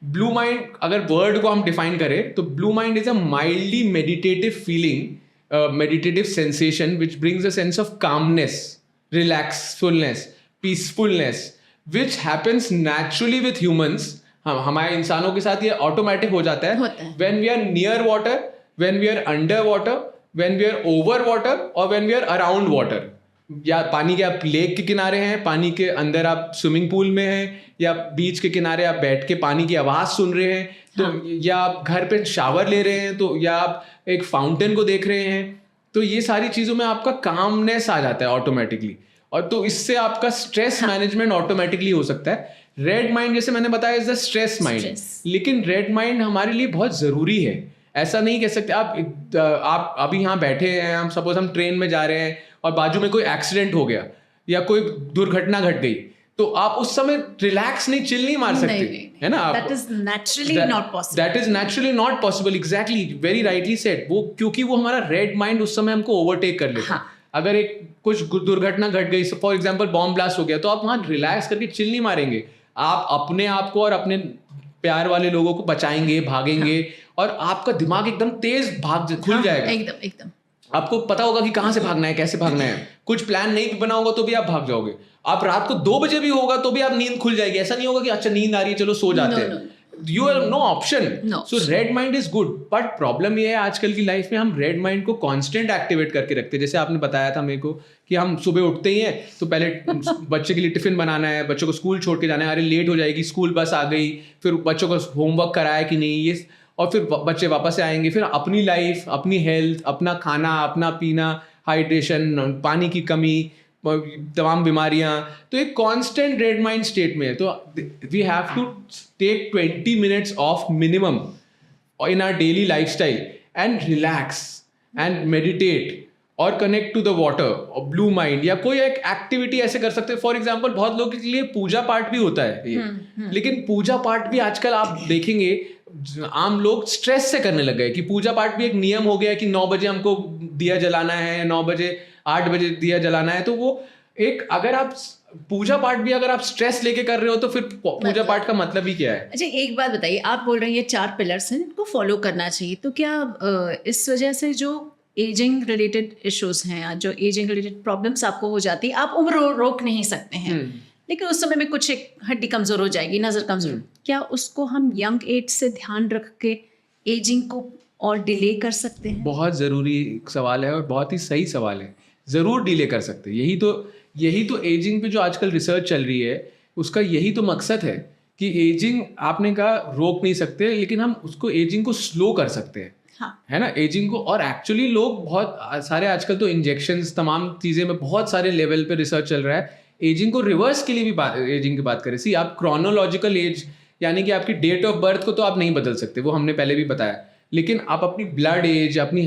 A: ब्लू माइंड, अगर वर्ड को हम डिफाइन करें तो blue mind is a mildly meditative feeling, meditative sensation which brings a sense of calmness, relaxfulness, peacefulness, which happens naturally with humans. हमारे इंसानों के साथ ये ऑटोमेटिक हो जाता है when we are near water, when we are under water, when we are over water और when we are around water. या पानी के आप लेक के किनारे हैं, पानी के अंदर आप स्विमिंग पूल में हैं, या बीच के किनारे आप बैठ के पानी की आवाज सुन रहे हैं, तो या आप घर पे शावर ले रहे हैं, तो या आप एक फाउंटेन को देख रहे हैं। तो ये सारी चीजों में आपका कामनेस आ जाता है ऑटोमेटिकली, और तो इससे आपका स्ट्रेस मैनेजमेंट ऑटोमेटिकली हो सकता है। रेड माइंड, जैसे मैंने बताया, इज द स्ट्रेस माइंड। लेकिन रेड माइंड हमारे लिए बहुत जरूरी है। ऐसा नहीं कह सकते आप अभी यहाँ बैठे हैं, हम सपोज हम ट्रेन में जा रहे हैं और बाजू में कोई एक्सीडेंट हो गया या कोई दुर्घटना घट गई, तो आप उस समय रिलैक्स नहीं, चिल नहीं मार सकते, है ना।
B: That is naturally not possible.
A: That is naturally not possible, exactly, very rightly said. वो क्योंकि वो हमारा रेड माइंड उस समय हमको ओवरटेक कर लेता है। अगर एक कुछ दुर्घटना घट गई, फॉर एग्जाम्पल बॉम्ब ब्लास्ट हो गया, तो आप वहां रिलैक्स करके चिल नहीं मारेंगे। आप अपने आप को और अपने प्यार वाले लोगों को बचाएंगे, भागेंगे, और आपका दिमाग एकदम तेज खुल जाएगा।
B: एकदम।
A: आपको पता होगा कि कहाँ से भागना है, कैसे भागना है। कुछ प्लान नहीं भी बना होगा तो भी आप भाग जाओगे। आप रात को 2 बजे भी होगा तो भी आप नींद खुल जाएगी। ऐसा नहीं होगा कि अच्छा नींद आ रही है चलो सो जाते हैं। You have no option. So red mind is good, but problem ये है आजकल की लाइफ में हम रेड माइंड को कांस्टेंट एक्टिवेट करके रखते हैं। जैसे आपने बताया था मेरे को कि हम सुबह उठते ही हैं तो पहले बच्चे के लिए टिफिन बनाना है, बच्चों को स्कूल छोड़ के जाना है, अरे लेट हो जाएगी, स्कूल बस आ गई, फिर बच्चों को होमवर्क कराया कि नहीं, ये, और फिर बच्चे वापस से आएंगे, फिर अपनी लाइफ, अपनी हेल्थ, अपना खाना, अपना पीना, हाइड्रेशन, पानी की कमी, तमाम बीमारियां। तो एक कांस्टेंट रेड माइंड स्टेट में है। तो we have to take 20 minutes of minimum in our daily lifestyle and relax and meditate और कनेक्ट टू द वाटर और ब्लू माइंड, या कोई एक एक्टिविटी ऐसे कर सकते हैं। फॉर एग्जाम्पल बहुत लोगों के लिए पूजा पाठ भी होता है ये, लेकिन पूजा पाठ भी आजकल आप देखेंगे आम लोग स्ट्रेस से करने लग गए कि पूजा पाठ भी एक नियम हो गया है कि 9 बजे हमको दिया जलाना है, 9 बजे 8 बजे दिया जलाना है। तो वो एक, अगर आप पूजा पाठ भी अगर आप स्ट्रेस लेके कर रहे हो तो फिर पूजा पाठ का मतलब ही क्या है।
B: अच्छा एक बात बताइए, आप बोल रहे हैं ये 4 पिलर्स हैं, इनको फॉलो करना चाहिए, तो क्या इस वजह से जो एजिंग रिलेटेड इश्यूज हैं, जो एजिंग रिलेटेड प्रॉब्लम्स आपको हो जाती है, आप उम्र रोक नहीं सकते हैं, लेकिन उस समय में कुछ एक हड्डी कमजोर हो जाएगी, नजर कमजोर, क्या उसको हम यंग एज से ध्यान रख के एजिंग को और डिले कर सकते हैं?
A: बहुत ज़रूरी सवाल है और बहुत ही सही सवाल है। ज़रूर डिले कर सकते हैं। यही तो एजिंग पे जो आजकल रिसर्च चल रही है उसका यही तो मकसद है कि एजिंग, आपने कहा रोक नहीं सकते, लेकिन हम उसको एजिंग को स्लो कर सकते हैं। है ना, एजिंग को। और एक्चुअली लोग बहुत सारे आजकल तो इंजेक्शंस, तमाम चीज़ें में बहुत सारे लेवल पे रिसर्च चल रहा है। एजिंग को रिवर्स के लिए भी एजिंग की बात करें, सी आप क्रोनोलॉजिकल एज यानी कि आपकी डेट ऑफ बर्थ को तो आप नहीं बदल सकते, वो हमने पहले भी बताया, लेकिन आप अपनी ब्लड एज, अपनी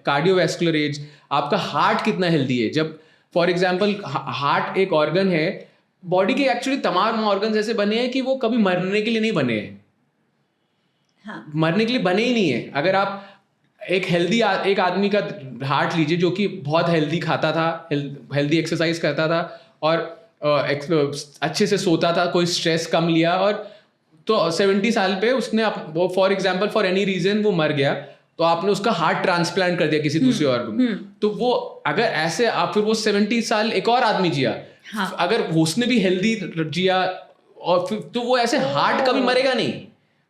A: कार्डियोवैस्कुलर एज, आपका हार्ट कितना हेल्दी है। जब फॉर एग्जाम्पल हार्ट एक ऑर्गन है, बॉडी के एक्चुअली तमाम ऑर्गन ऐसे बने हैं कि वो कभी मरने के लिए नहीं बने हैं। मरने के लिए बने ही नहीं है। अगर आप एक हेल्दी एक आदमी का हार्ट लीजिए जो कि बहुत हेल्दी खाता था, हेल्दी एक्सरसाइज करता था और अच्छे से सोता था, कोई स्ट्रेस कम लिया, और तो 70 साल पे उसने वो for example for any reason वो मर गया, तो आपने उसका हार्ट ट्रांसप्लांट कर दिया किसी दूसरे ऑर्गन, तो वो अगर ऐसे आप फिर वो 70 साल एक और आदमी जिया,
B: हाँ।
A: अगर उसने भी हेल्दी जिया और फिर तो वो ऐसे हार्ट कभी मरेगा नहीं।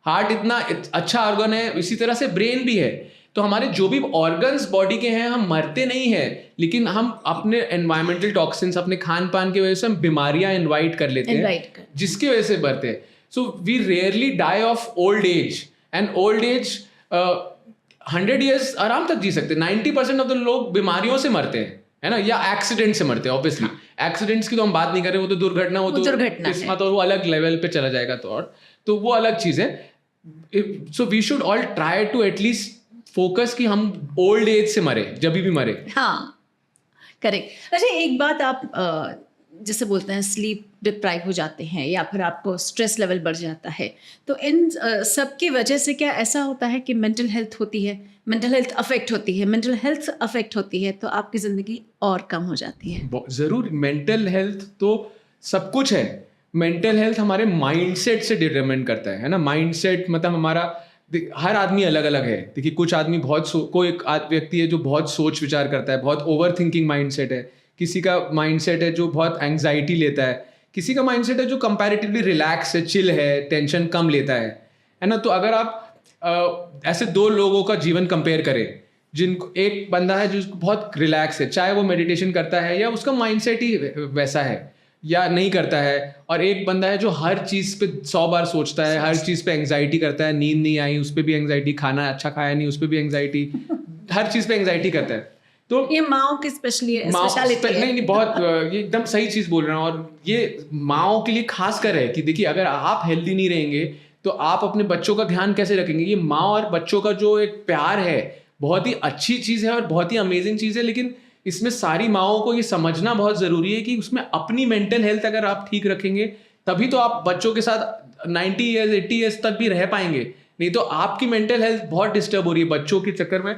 A: हार्ट इतना अच्छा ऑर्गन है, इसी तरह से ब्रेन भी है। तो हमारे जो भी ऑर्गन्स बॉडी के हैं, हम मरते नहीं हैं, लेकिन हम अपने एनवायरमेंटल टॉक्सिन्स, अपने खान पान की वजह से हम बीमारियां इनवाइट कर लेते हैं, जिसकी वजह से मरते हैं। So we rarely die of old age, and old age 100 years आराम तक जी सकते हैं। 90% ऑफ द लोग बीमारियों से मरते हैं, है ना, या एक्सीडेंट से मरते हैं। ऑब्वियसली एक्सीडेंट्स की तो हम बात नहीं कर रहे, वो तो दुर्घटना, वो तो किस्मत, और वो अलग लेवल पे चला जाएगा। तो वो अलग चीज़ है। So we should all try to at least focus कि हम ओल्ड एज से मरे, जब भी मरे।
B: हाँ, करेक्ट। अच्छा, एक बात आप जैसे बोलते हैं स्लीप डिप्राइव हो जाते हैं या फिर आपको स्ट्रेस लेवल बढ़ जाता है, तो इन सब की वजह से क्या ऐसा होता है कि मेंटल हेल्थ होती है, मेंटल हेल्थ अफेक्ट होती है, मेंटल हेल्थ अफेक्ट होती है तो आपकी ज़िंदगी और कम हो जाती है?
A: ज़रूर, मेंटल हेल्थ तो सब कुछ है। मेंटल हेल्थ हमारे माइंडसेट से डिटरमिन करता है ना। माइंडसेट मतलब हमारा, हर आदमी अलग अलग है। देखिए, कुछ आदमी कोई एक व्यक्ति है जो बहुत सोच विचार करता है, बहुत ओवर थिंकिंग माइंडसेट है। किसी का माइंडसेट है जो बहुत एंग्जाइटी लेता है। किसी का माइंडसेट है जो कंपैरेटिवली रिलैक्स है, चिल है, टेंशन कम लेता है ना। तो अगर आप ऐसे दो लोगों का जीवन कंपेयर करें, जिनको एक बंदा है जो बहुत रिलैक्स है, चाहे वो मेडिटेशन करता है या उसका माइंडसेट ही वैसा है या नहीं करता है, और एक बंदा है जो हर चीज़ पे 100 बार सोचता है, हर चीज़ पे एंग्जाइटी करता है, नींद नहीं आई उस पर भी एंग्जाइटी, खाना अच्छा खाया नहीं उस पर भी एंग्जाइटी, हर चीज़ पे एंग्जाइटी करता है। तो
B: ये माओ की स्पेशलिटी है।
A: नहीं, बहुत ये एकदम सही चीज़ बोल रहे हैं। और ये माओ के लिए खास कर है कि देखिए, अगर आप हेल्दी नहीं रहेंगे तो आप अपने बच्चों का ध्यान कैसे रखेंगे। ये माँ और बच्चों का जो एक प्यार है, बहुत ही अच्छी चीज़ है और बहुत ही अमेजिंग चीज़ है, लेकिन इसमें सारी माओं को ये समझना बहुत ज़रूरी है कि उसमें अपनी मेंटल हेल्थ अगर आप ठीक रखेंगे तभी तो आप बच्चों के साथ 90 ईयर्स 80 ईयर्स तक भी रह पाएंगे। नहीं तो आपकी मेंटल हेल्थ बहुत डिस्टर्ब हो रही है बच्चों के चक्कर में।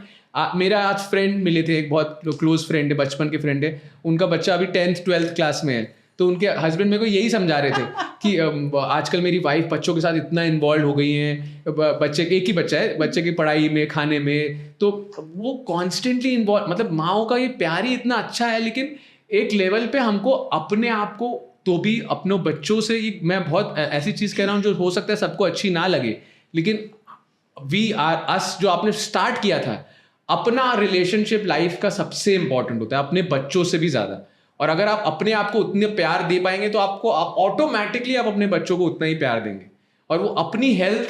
A: मेरा आज फ्रेंड मिले थे, एक बहुत क्लोज फ्रेंड है, बचपन के फ्रेंड है। उनका बच्चा अभी 10th 12th क्लास में है, तो उनके हस्बैंड मेरे को यही समझा रहे थे कि आजकल मेरी वाइफ बच्चों के साथ इतना इन्वॉल्व हो गई हैं, बच्चे एक ही बच्चा है, बच्चे की पढ़ाई में, खाने में, तो वो कॉन्स्टेंटली इन्वॉल्व। मतलब माओ का ये प्यार ही इतना अच्छा है, लेकिन एक लेवल पे हमको अपने आप को, तो भी अपनों बच्चों से, मैं बहुत ऐसी चीज़ कह रहा हूँ जो हो सकता है सबको अच्छी ना लगे, लेकिन वी आर अस, जो आपने स्टार्ट किया था, अपना रिलेशनशिप लाइफ का सबसे इंपॉर्टेंट होता है, अपने बच्चों से भी ज़्यादा। और अगर आप अपने आप को उतने प्यार दे पाएंगे तो आपको ऑटोमेटिकली आप अपने बच्चों को उतना ही प्यार देंगे। और वो अपनी हेल्थ,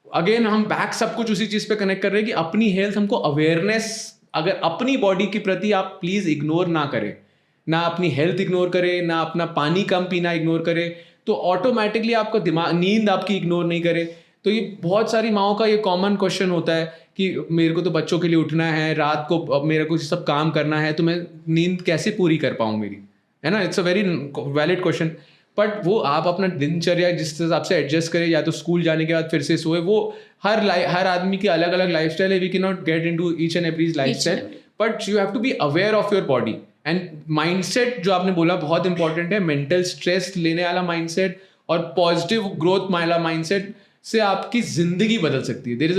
A: अगेन हम बैक सब कुछ उसी चीज़ पे कनेक्ट कर रहे हैं कि अपनी हेल्थ, हमको अवेयरनेस, अगर अपनी बॉडी के प्रति आप प्लीज़ इग्नोर ना करें, ना अपनी हेल्थ इग्नोर करें, ना अपना पानी कम पीना इग्नोर करें, तो ऑटोमेटिकली आपका दिमाग, नींद आपकी इग्नोर नहीं करे। तो ये बहुत सारी माओं का ये कॉमन क्वेश्चन होता है कि मेरे को तो बच्चों के लिए उठना है, रात को अब मेरे को सब काम करना है, तो मैं नींद कैसे पूरी कर पाऊँ मेरी, है ना। It's a very valid question. But वो आप अपना दिनचर्या जिस हिसाब से एडजस्ट करें, या तो स्कूल जाने के बाद फिर से सोए, वो हर आदमी की अलग अलग लाइफस्टाइल है। We can not get into each and every lifestyle, but you have to be aware of your body. And mindset जो आपने बोला बहुत इंपॉर्टेंट है, मेंटल स्ट्रेस लेने वाला माइंडसेट और पॉजिटिव ग्रोथ वाला माइंडसेट से आपकी जिंदगी बदल सकती है। There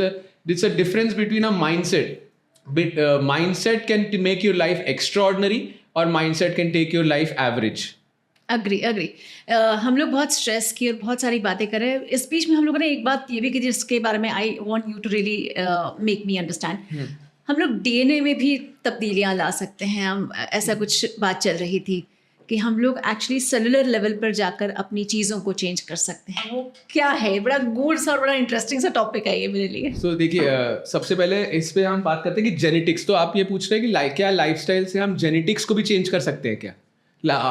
A: is a difference between a mindset. Mindset can make your life extraordinary और mindset can take your life average.
B: Agree. हम लोग बहुत स्ट्रेस की और बहुत सारी बातें कर रहे हैं। इस बीच में हम लोगों ने एक बात ये भी की जिसके बारे में I want you to really make me understand. हम लोग डीएनए में भी तब्दीलियां ला सकते हैं। हम ऐसा कुछ बात चल रही थी कि हम लोग एक्चुअली सेलुलर लेवल पर जाकर अपनी चीज़ों को चेंज कर सकते हैं। वो क्या है? बड़ा गूढ़ सा और बड़ा इंटरेस्टिंग सा टॉपिक है ये मेरे लिए।
A: So, देखिए, सबसे पहले इस पे हम बात करते हैं कि जेनेटिक्स। तो आप ये पूछ रहे हैं कि क्या लाइफस्टाइल से हम जेनेटिक्स को भी चेंज कर सकते हैं क्या?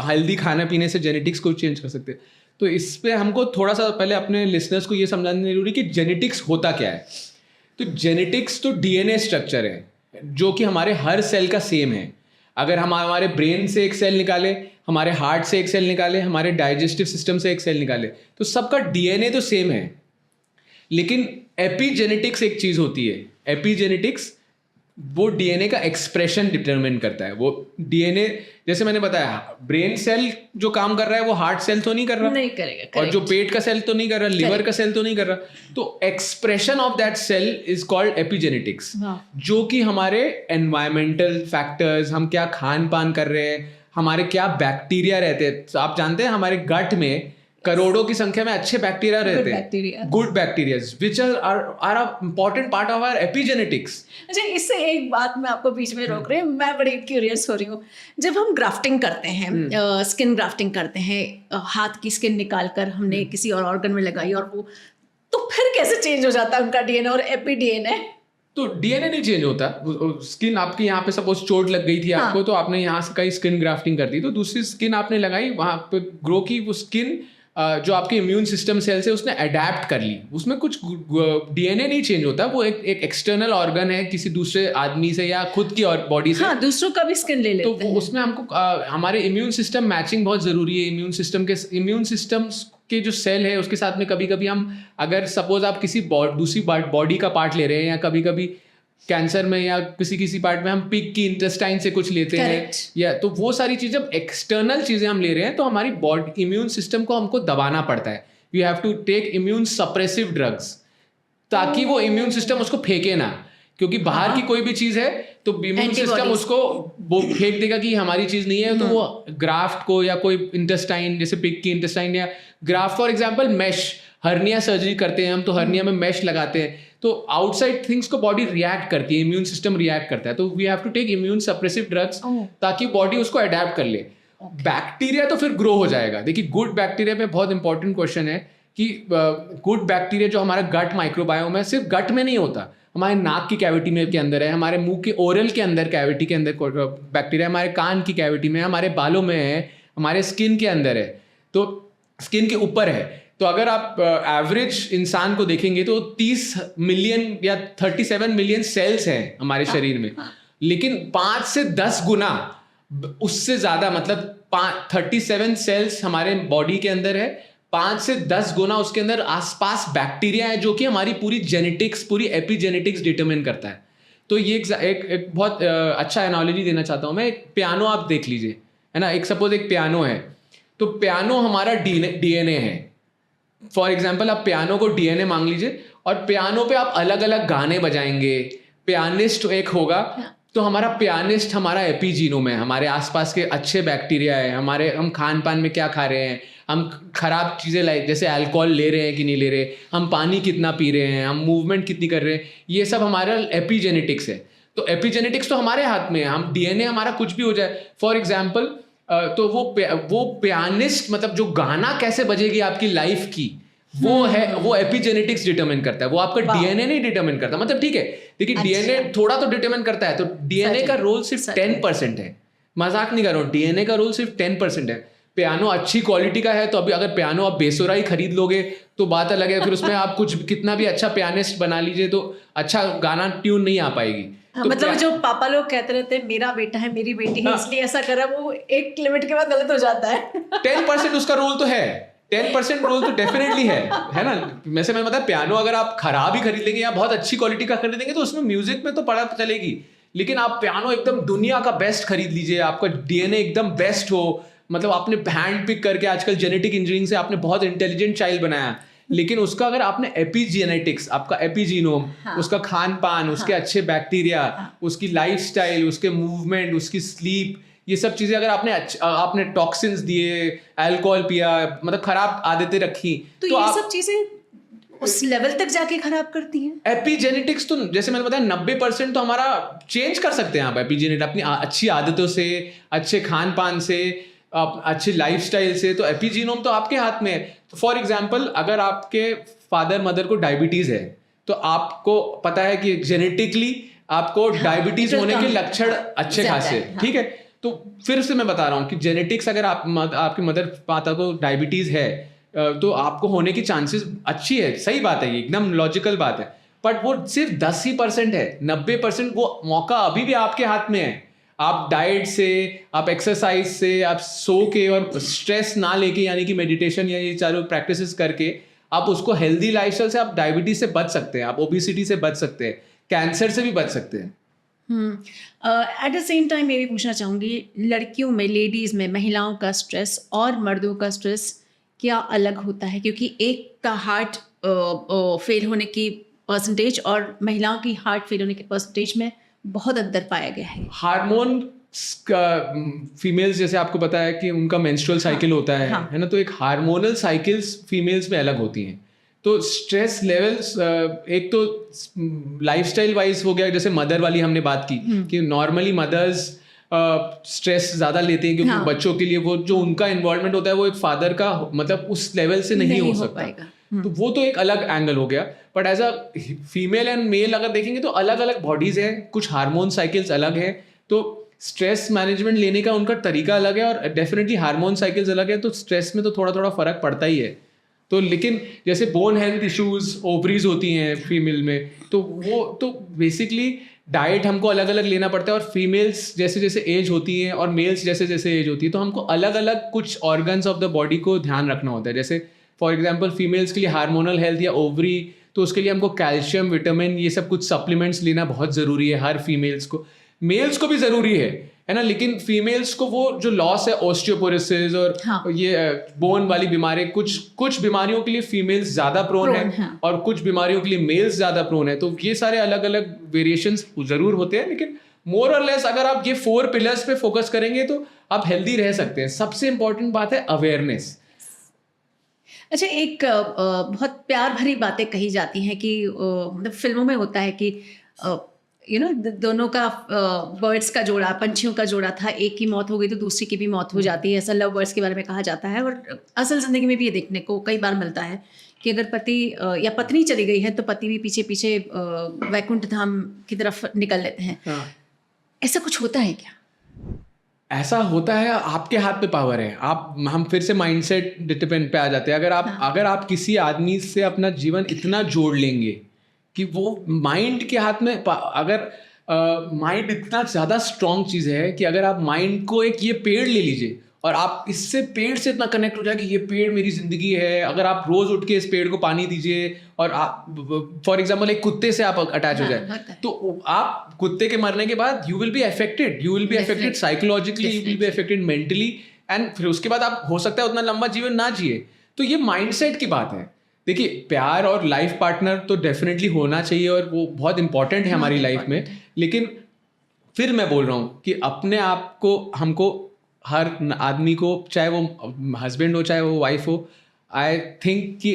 A: हेल्दी खाना पीने से जेनेटिक्स को चेंज कर सकते हैं? तो इस पे हमको थोड़ा सा पहले अपने लिसनर्स को ये समझाना जरूरी कि जेनेटिक्स होता क्या है। तो जेनेटिक्स तो डीएनए स्ट्रक्चर है जो कि हमारे हर सेल का सेम है। अगर हम हमारे ब्रेन से एक सेल निकाले, हमारे हार्ट से एक सेल निकाले, हमारे डाइजेस्टिव सिस्टम से एक सेल निकाले, तो सबका डीएनए तो सेम है। लेकिन एपिजेनेटिक्स एक चीज़ होती है। एपिजेनेटिक्स वो डीएनए का एक्सप्रेशन डिटरमिन करता है। वो डीएनए जैसे मैंने बताया ब्रेन सेल जो काम कर रहा है वो हार्ट सेल तो नहीं कर रहा,
B: नहीं करेगा,
A: और जो
B: correct.
A: पेट का सेल तो नहीं कर रहा, लिवर का सेल तो नहीं कर रहा, तो expression of that cell is called epigenetics, जो कि हमारे एनवायरमेंटल फैक्टर्स, हम क्या खान पान कर रहे हैं, हमारे क्या बैक्टीरिया रहते हैं। तो आप जानते हैं हमारे गट में करोड़ों की संख्या में अच्छे बैक्टीरिया रहते हैं, good bacteria, which are a important part of our epigenetics.
B: अच्छा, इससे एक बात मैं आपको बीच में रोक रही हूँ, मैं बड़ी क्यूरियस हो रही हूँ। जब हम ग्राफ्टिंग करते हैं, स्किन ग्राफ्टिंग करते हैं, हाथ की स्किन निकाल कर हमने किसी और ऑर्गन में लगाई, और वो तो फिर कैसे चेंज हो जाता है उनका डीएनए और एपीडीएनए?
A: तो डीएनए नहीं चेंज होता, स्किन आपकी यहाँ पे सपोज चोट लग गई थी आपको, तो आपने यहाँ से कहीं स्किन ग्राफ्टिंग कर दी, तो दूसरी स्किन आपने लगाई, वहाँ पे ग्रो की वो स्किन, जो आपके इम्यून सिस्टम सेल्स है उसने अडेप्ट कर ली, उसमें कुछ डीएनए नहीं चेंज होता, वो एक एक्सटर्नल ऑर्गन है किसी दूसरे आदमी से या खुद की और बॉडी से,
B: हाँ, दूसरों का भी स्किन ले लेते
A: तो
B: हैं।
A: उसमें हमको हमारे इम्यून सिस्टम मैचिंग बहुत ज़रूरी है। इम्यून सिस्टम के जो सेल है उसके साथ में कभी कभी हम, अगर सपोज आप किसी दूसरी बॉडी का पार्ट ले रहे हैं, या कभी कभी कैंसर में या किसी पार्ट में हम पिग की इंटेस्टाइन से कुछ लेते हैं, या तो वो सारी चीज़ें, एक्सटर्नल चीज़ें हम ले रहे हैं, तो हमारी बॉडी इम्यून सिस्टम को हमको दबाना पड़ता है। We have to take immune suppressive drugs, ताकि वो इम्यून सिस्टम उसको फेंके ना, क्योंकि बाहर की कोई भी चीज़ है तो इम्यून सिस्टम उसको वो फेंक देगा कि हमारी चीज़ नहीं है, तो वो ग्राफ्ट को या कोई इंटेस्टाइन, जैसे पिग की इंटेस्टाइन या graft, for example mesh, hernia surgery करते हैं हम, तो हर्निया में मैश लगाते हैं, तो आउटसाइड थिंग्स को बॉडी रिएक्ट करती है, इम्यून सिस्टम रिएक्ट करता है, तो we have to take immune suppressive drugs ताकि बॉडी उसको अडेप्ट कर ले। बैक्टीरिया तो फिर ग्रो हो जाएगा। देखिए, गुड बैक्टीरिया पे बहुत इंपॉर्टेंट क्वेश्चन है कि गुड बैक्टीरिया जो हमारा गट माइक्रोबायोम है, सिर्फ गट में नहीं होता, हमारे नाक की कैविटी में के अंदर है, हमारे मुंह के ओरल के अंदर कैविटी के अंदर बैक्टीरिया, हमारे कान की कैविटी में, हमारे बालों में है, हमारे स्किन के अंदर है, तो स्किन के ऊपर है। तो अगर आप एवरेज इंसान को देखेंगे तो 30 मिलियन या 37 मिलियन सेल्स हैं हमारे शरीर में, लेकिन 5 से 10 गुना उससे ज़्यादा, मतलब 37 सेल्स हमारे बॉडी के अंदर है, 5 से 10 गुना उसके अंदर आसपास बैक्टीरिया है, जो कि हमारी पूरी जेनेटिक्स, पूरी एपिजेनेटिक्स डिटरमिन करता है। तो ये एक बहुत अच्छा एनालॉजी देना चाहता हूँ मैं। एक पियानो आप देख लीजिए, है ना, एक सपोज एक पियानो है, तो पियानो हमारा डीएनए है। फॉर एग्जाम्पल आप पियानो को डीएनए मांग लीजिए, और पियानो पे आप अलग अलग गाने बजाएंगे, पियानिस्ट एक होगा, तो हमारा पियानिस्ट हमारा एपीजीनोम है, हमारे आसपास के अच्छे बैक्टीरिया है, हम खान पान में क्या खा रहे हैं, हम खराब चीज़ें लाइक जैसे अल्कोहल ले रहे हैं कि नहीं ले रहे, हम पानी कितना पी रहे हैं, हम मूवमेंट कितनी कर रहे हैं, ये सब हमारा एपीजेनेटिक्स है। तो एपीजेनेटिक्स तो हमारे हाथ में है, हम डीएनए हमारा कुछ भी हो जाए। फॉर एग्जाम्पल तो वो पियानिस्ट, मतलब जो गाना कैसे बजेगी आपकी लाइफ की, वो एपिजेनेटिक्स डिटरमिन करता है, वो आपका डीएनए नहीं डिटरमिन करता। मतलब ठीक है, देखिए डीएनए थोड़ा तो डिटरमिन करता है, तो डीएनए का रोल सिर्फ 10% है, मजाक नहीं कर रहा हूँ, डीएनए का रोल सिर्फ 10% है। पियानो अच्छी क्वालिटी का है, तो अभी अगर पियानो आप बेसुरा ही खरीद लोगे तो बात अलग है, फिर उसमें आप कुछ कितना भी अच्छा पियानिस्ट बना लीजिए तो अच्छा गाना ट्यून नहीं आ पाएगी।
B: तो मतलब जो पापा लोग कहते रहते हैं मेरा बेटा है, मेरी बेटी है, इसलिए ऐसा कर रहा है, वो एक लिमिट के बाद गलत हो जाता है।
A: 10% उसका रोल तो है, 10% रोल तो डेफिनेटली है ना। वैसे मैं बताया, पियानो अगर आप खराब ही खरीद लेंगे या बहुत अच्छी क्वालिटी का खरीदेंगे तो उसमें म्यूजिक में तो पता चलेगी, लेकिन आप पियानो एकदम दुनिया का बेस्ट खरीद लीजिए, आपका डीएनए एकदम बेस्ट हो, मतलब आपने हैंड पिक करके, आजकल जेनेटिक इंजीनियरिंग से आपने बहुत इंटेलिजेंट चाइल्ड बनाया, लेकिन उसका अगर आपने एपिजेनेटिक्स, आपका एपिजीनोम, उसका खान पान, उसके अच्छे बैक्टीरिया, उसकी लाइफस्टाइल, उसके मूवमेंट, उसकी स्लीप, ये सब चीजें अगर आपने टॉक्सिन्स दिए, अल्कोहल पिया, मतलब खराब आदतें रखी,
B: तो ये सब चीजें उस लेवल तक जाके खराब करती हैं।
A: एपिजेनेटिक्स तो जैसे मैंने बताया 90% तो हमारा चेंज कर सकते हैं आप एपिजेनेटिक्स, अपनी अच्छी आदतों से, अच्छे खान पान से, अच्छी लाइफस्टाइल से, तो एपिजीनोम तो आपके हाथ में है। तो फॉर एग्जांपल अगर आपके फादर मदर को डायबिटीज है, तो आपको पता है कि जेनेटिकली आपको डायबिटीज होने के लक्षण अच्छे खासे, ठीक है। तो फिर से मैं बता रहा हूँ कि जेनेटिक्स, अगर आपके मदर पापा को डायबिटीज है तो आपको होने की चांसेस अच्छी है, सही बात है, ये एकदम लॉजिकल बात है, बट वो सिर्फ 10% है, 90% वो मौका अभी भी आपके हाथ में है। आप डाइट से, आप एक्सरसाइज से, आप सो के और स्ट्रेस ना लेके, यानी कि मेडिटेशन या ये चारों प्रैक्टिसेस करके आप उसको हेल्दी लाइफस्टाइल से आप डायबिटीज से बच सकते हैं, आप ओबेसिटी से बच सकते हैं, कैंसर से भी बच सकते हैं।
B: एट द सेम टाइम मैं भी पूछना चाहूँगी, लड़कियों में, लेडीज़ में, महिलाओं का स्ट्रेस और मर्दों का स्ट्रेस क्या अलग होता है? क्योंकि एक का हार्ट फेल होने की परसेंटेज और महिलाओं की हार्ट फेल होने के परसेंटेज में बहुत अंतर पाया गया है।
A: हार्मोन का फीमेल्स, जैसे आपको पता है कि उनका मेंस्ट्रुअल साइकिल होता है ना, तो एक हार्मोनल साइकिल्स फीमेल्स में अलग होती हैं। तो स्ट्रेस लेवल्स एक तो लाइफस्टाइल वाइज हो गया, जैसे मदर वाली हमने बात की कि नॉर्मली मदर्स स्ट्रेस ज़्यादा लेते हैं क्योंकि बच्चों के लिए वो जो उनका इन्वॉल्वमेंट होता है वो एक फादर का मतलब उस लेवल से नहीं हो सकता। तो वो तो एक अलग एंगल हो गया। But as a female and male अगर देखेंगे तो अलग अलग बॉडीज हैं, कुछ हार्मोन साइकिल्स अलग हैं, तो स्ट्रेस मैनेजमेंट लेने का उनका तरीका अलग है और डेफिनेटली हार्मोन साइकिल्स अलग है, तो स्ट्रेस में तो थोड़ा थोड़ा फर्क पड़ता ही है। तो लेकिन जैसे बोन हेल्थ इश्यूज, ओवरीज होती हैं फीमेल में, तो वो तो बेसिकली डाइट हमको अलग अलग लेना पड़ता है। और फीमेल्स जैसे जैसे एज होती है और मेल्स जैसे जैसे एज होती है, तो हमको अलग अलग कुछ ऑर्गन्स ऑफ द बॉडी को ध्यान रखना होता है। जैसे फॉर एग्जांपल फीमेल्स के लिए हार्मोनल हेल्थ या ओवरी, तो उसके लिए हमको कैल्शियम, विटामिन, ये सब कुछ सप्लीमेंट्स लेना बहुत ज़रूरी है हर फीमेल्स को। मेल्स को भी ज़रूरी है ना, लेकिन फीमेल्स को वो जो लॉस है ओस्टियोपोरोसिस और ये बोन वाली बीमारी, कुछ बीमारियों के लिए फीमेल्स ज़्यादा प्रोन है और कुछ बीमारियों के लिए मेल्स ज़्यादा प्रोन है। तो ये सारे अलग अलग वेरिएशंस ज़रूर होते हैं, लेकिन मोर और लेस अगर आप ये 4 पिलर्स पे फोकस करेंगे तो आप हेल्दी रह सकते हैं। सबसे इंपॉर्टेंट बात है अवेयरनेस।
B: अच्छा, एक बहुत प्यार भरी बातें कही जाती हैं कि मतलब फिल्मों में होता है कि दोनों का बर्ड्स का जोड़ा, पंछियों का जोड़ा था, एक की मौत हो गई तो दूसरी की भी मौत हो जाती है, ऐसा लव बर्ड्स के बारे में कहा जाता है। और असल ज़िंदगी में भी ये देखने को कई बार मिलता है कि अगर पति या पत्नी चली गई है तो पति भी पीछे पीछे वैकुंठ धाम की तरफ निकल लेते हैं। ऐसा कुछ होता है क्या?
A: ऐसा होता है, आपके हाथ में पावर है। हम फिर से माइंडसेट डिपेंड पे आ जाते हैं। अगर आप किसी आदमी से अपना जीवन इतना जोड़ लेंगे कि वो माइंड के हाथ में, अगर माइंड इतना ज़्यादा स्ट्रॉन्ग चीज़ है कि अगर आप माइंड को एक ये पेड़ ले लीजिए और आप इससे पेड़ से इतना कनेक्ट हो जाए कि ये पेड़ मेरी ज़िंदगी है। अगर आप रोज़ उठ के इस पेड़ को पानी दीजिए और आप फॉर एग्जांपल एक कुत्ते से आप अटैच हो जाए, तो आप कुत्ते के मरने के बाद you will be affected psychologically, you will be affected mentally, and फिर उसके बाद आप हो सकता है उतना लंबा जीवन ना जिए। तो ये माइंडसेट की बात है। देखिए, प्यार और लाइफ पार्टनर तो डेफिनेटली होना चाहिए और वो बहुत इंपॉर्टेंट है हमारी लाइफ में, लेकिन फिर मैं बोल रहा हूँ कि अपने आप को, हमको, हर आदमी को, चाहे वो हस्बैंड हो चाहे वो वाइफ हो, आई थिंक कि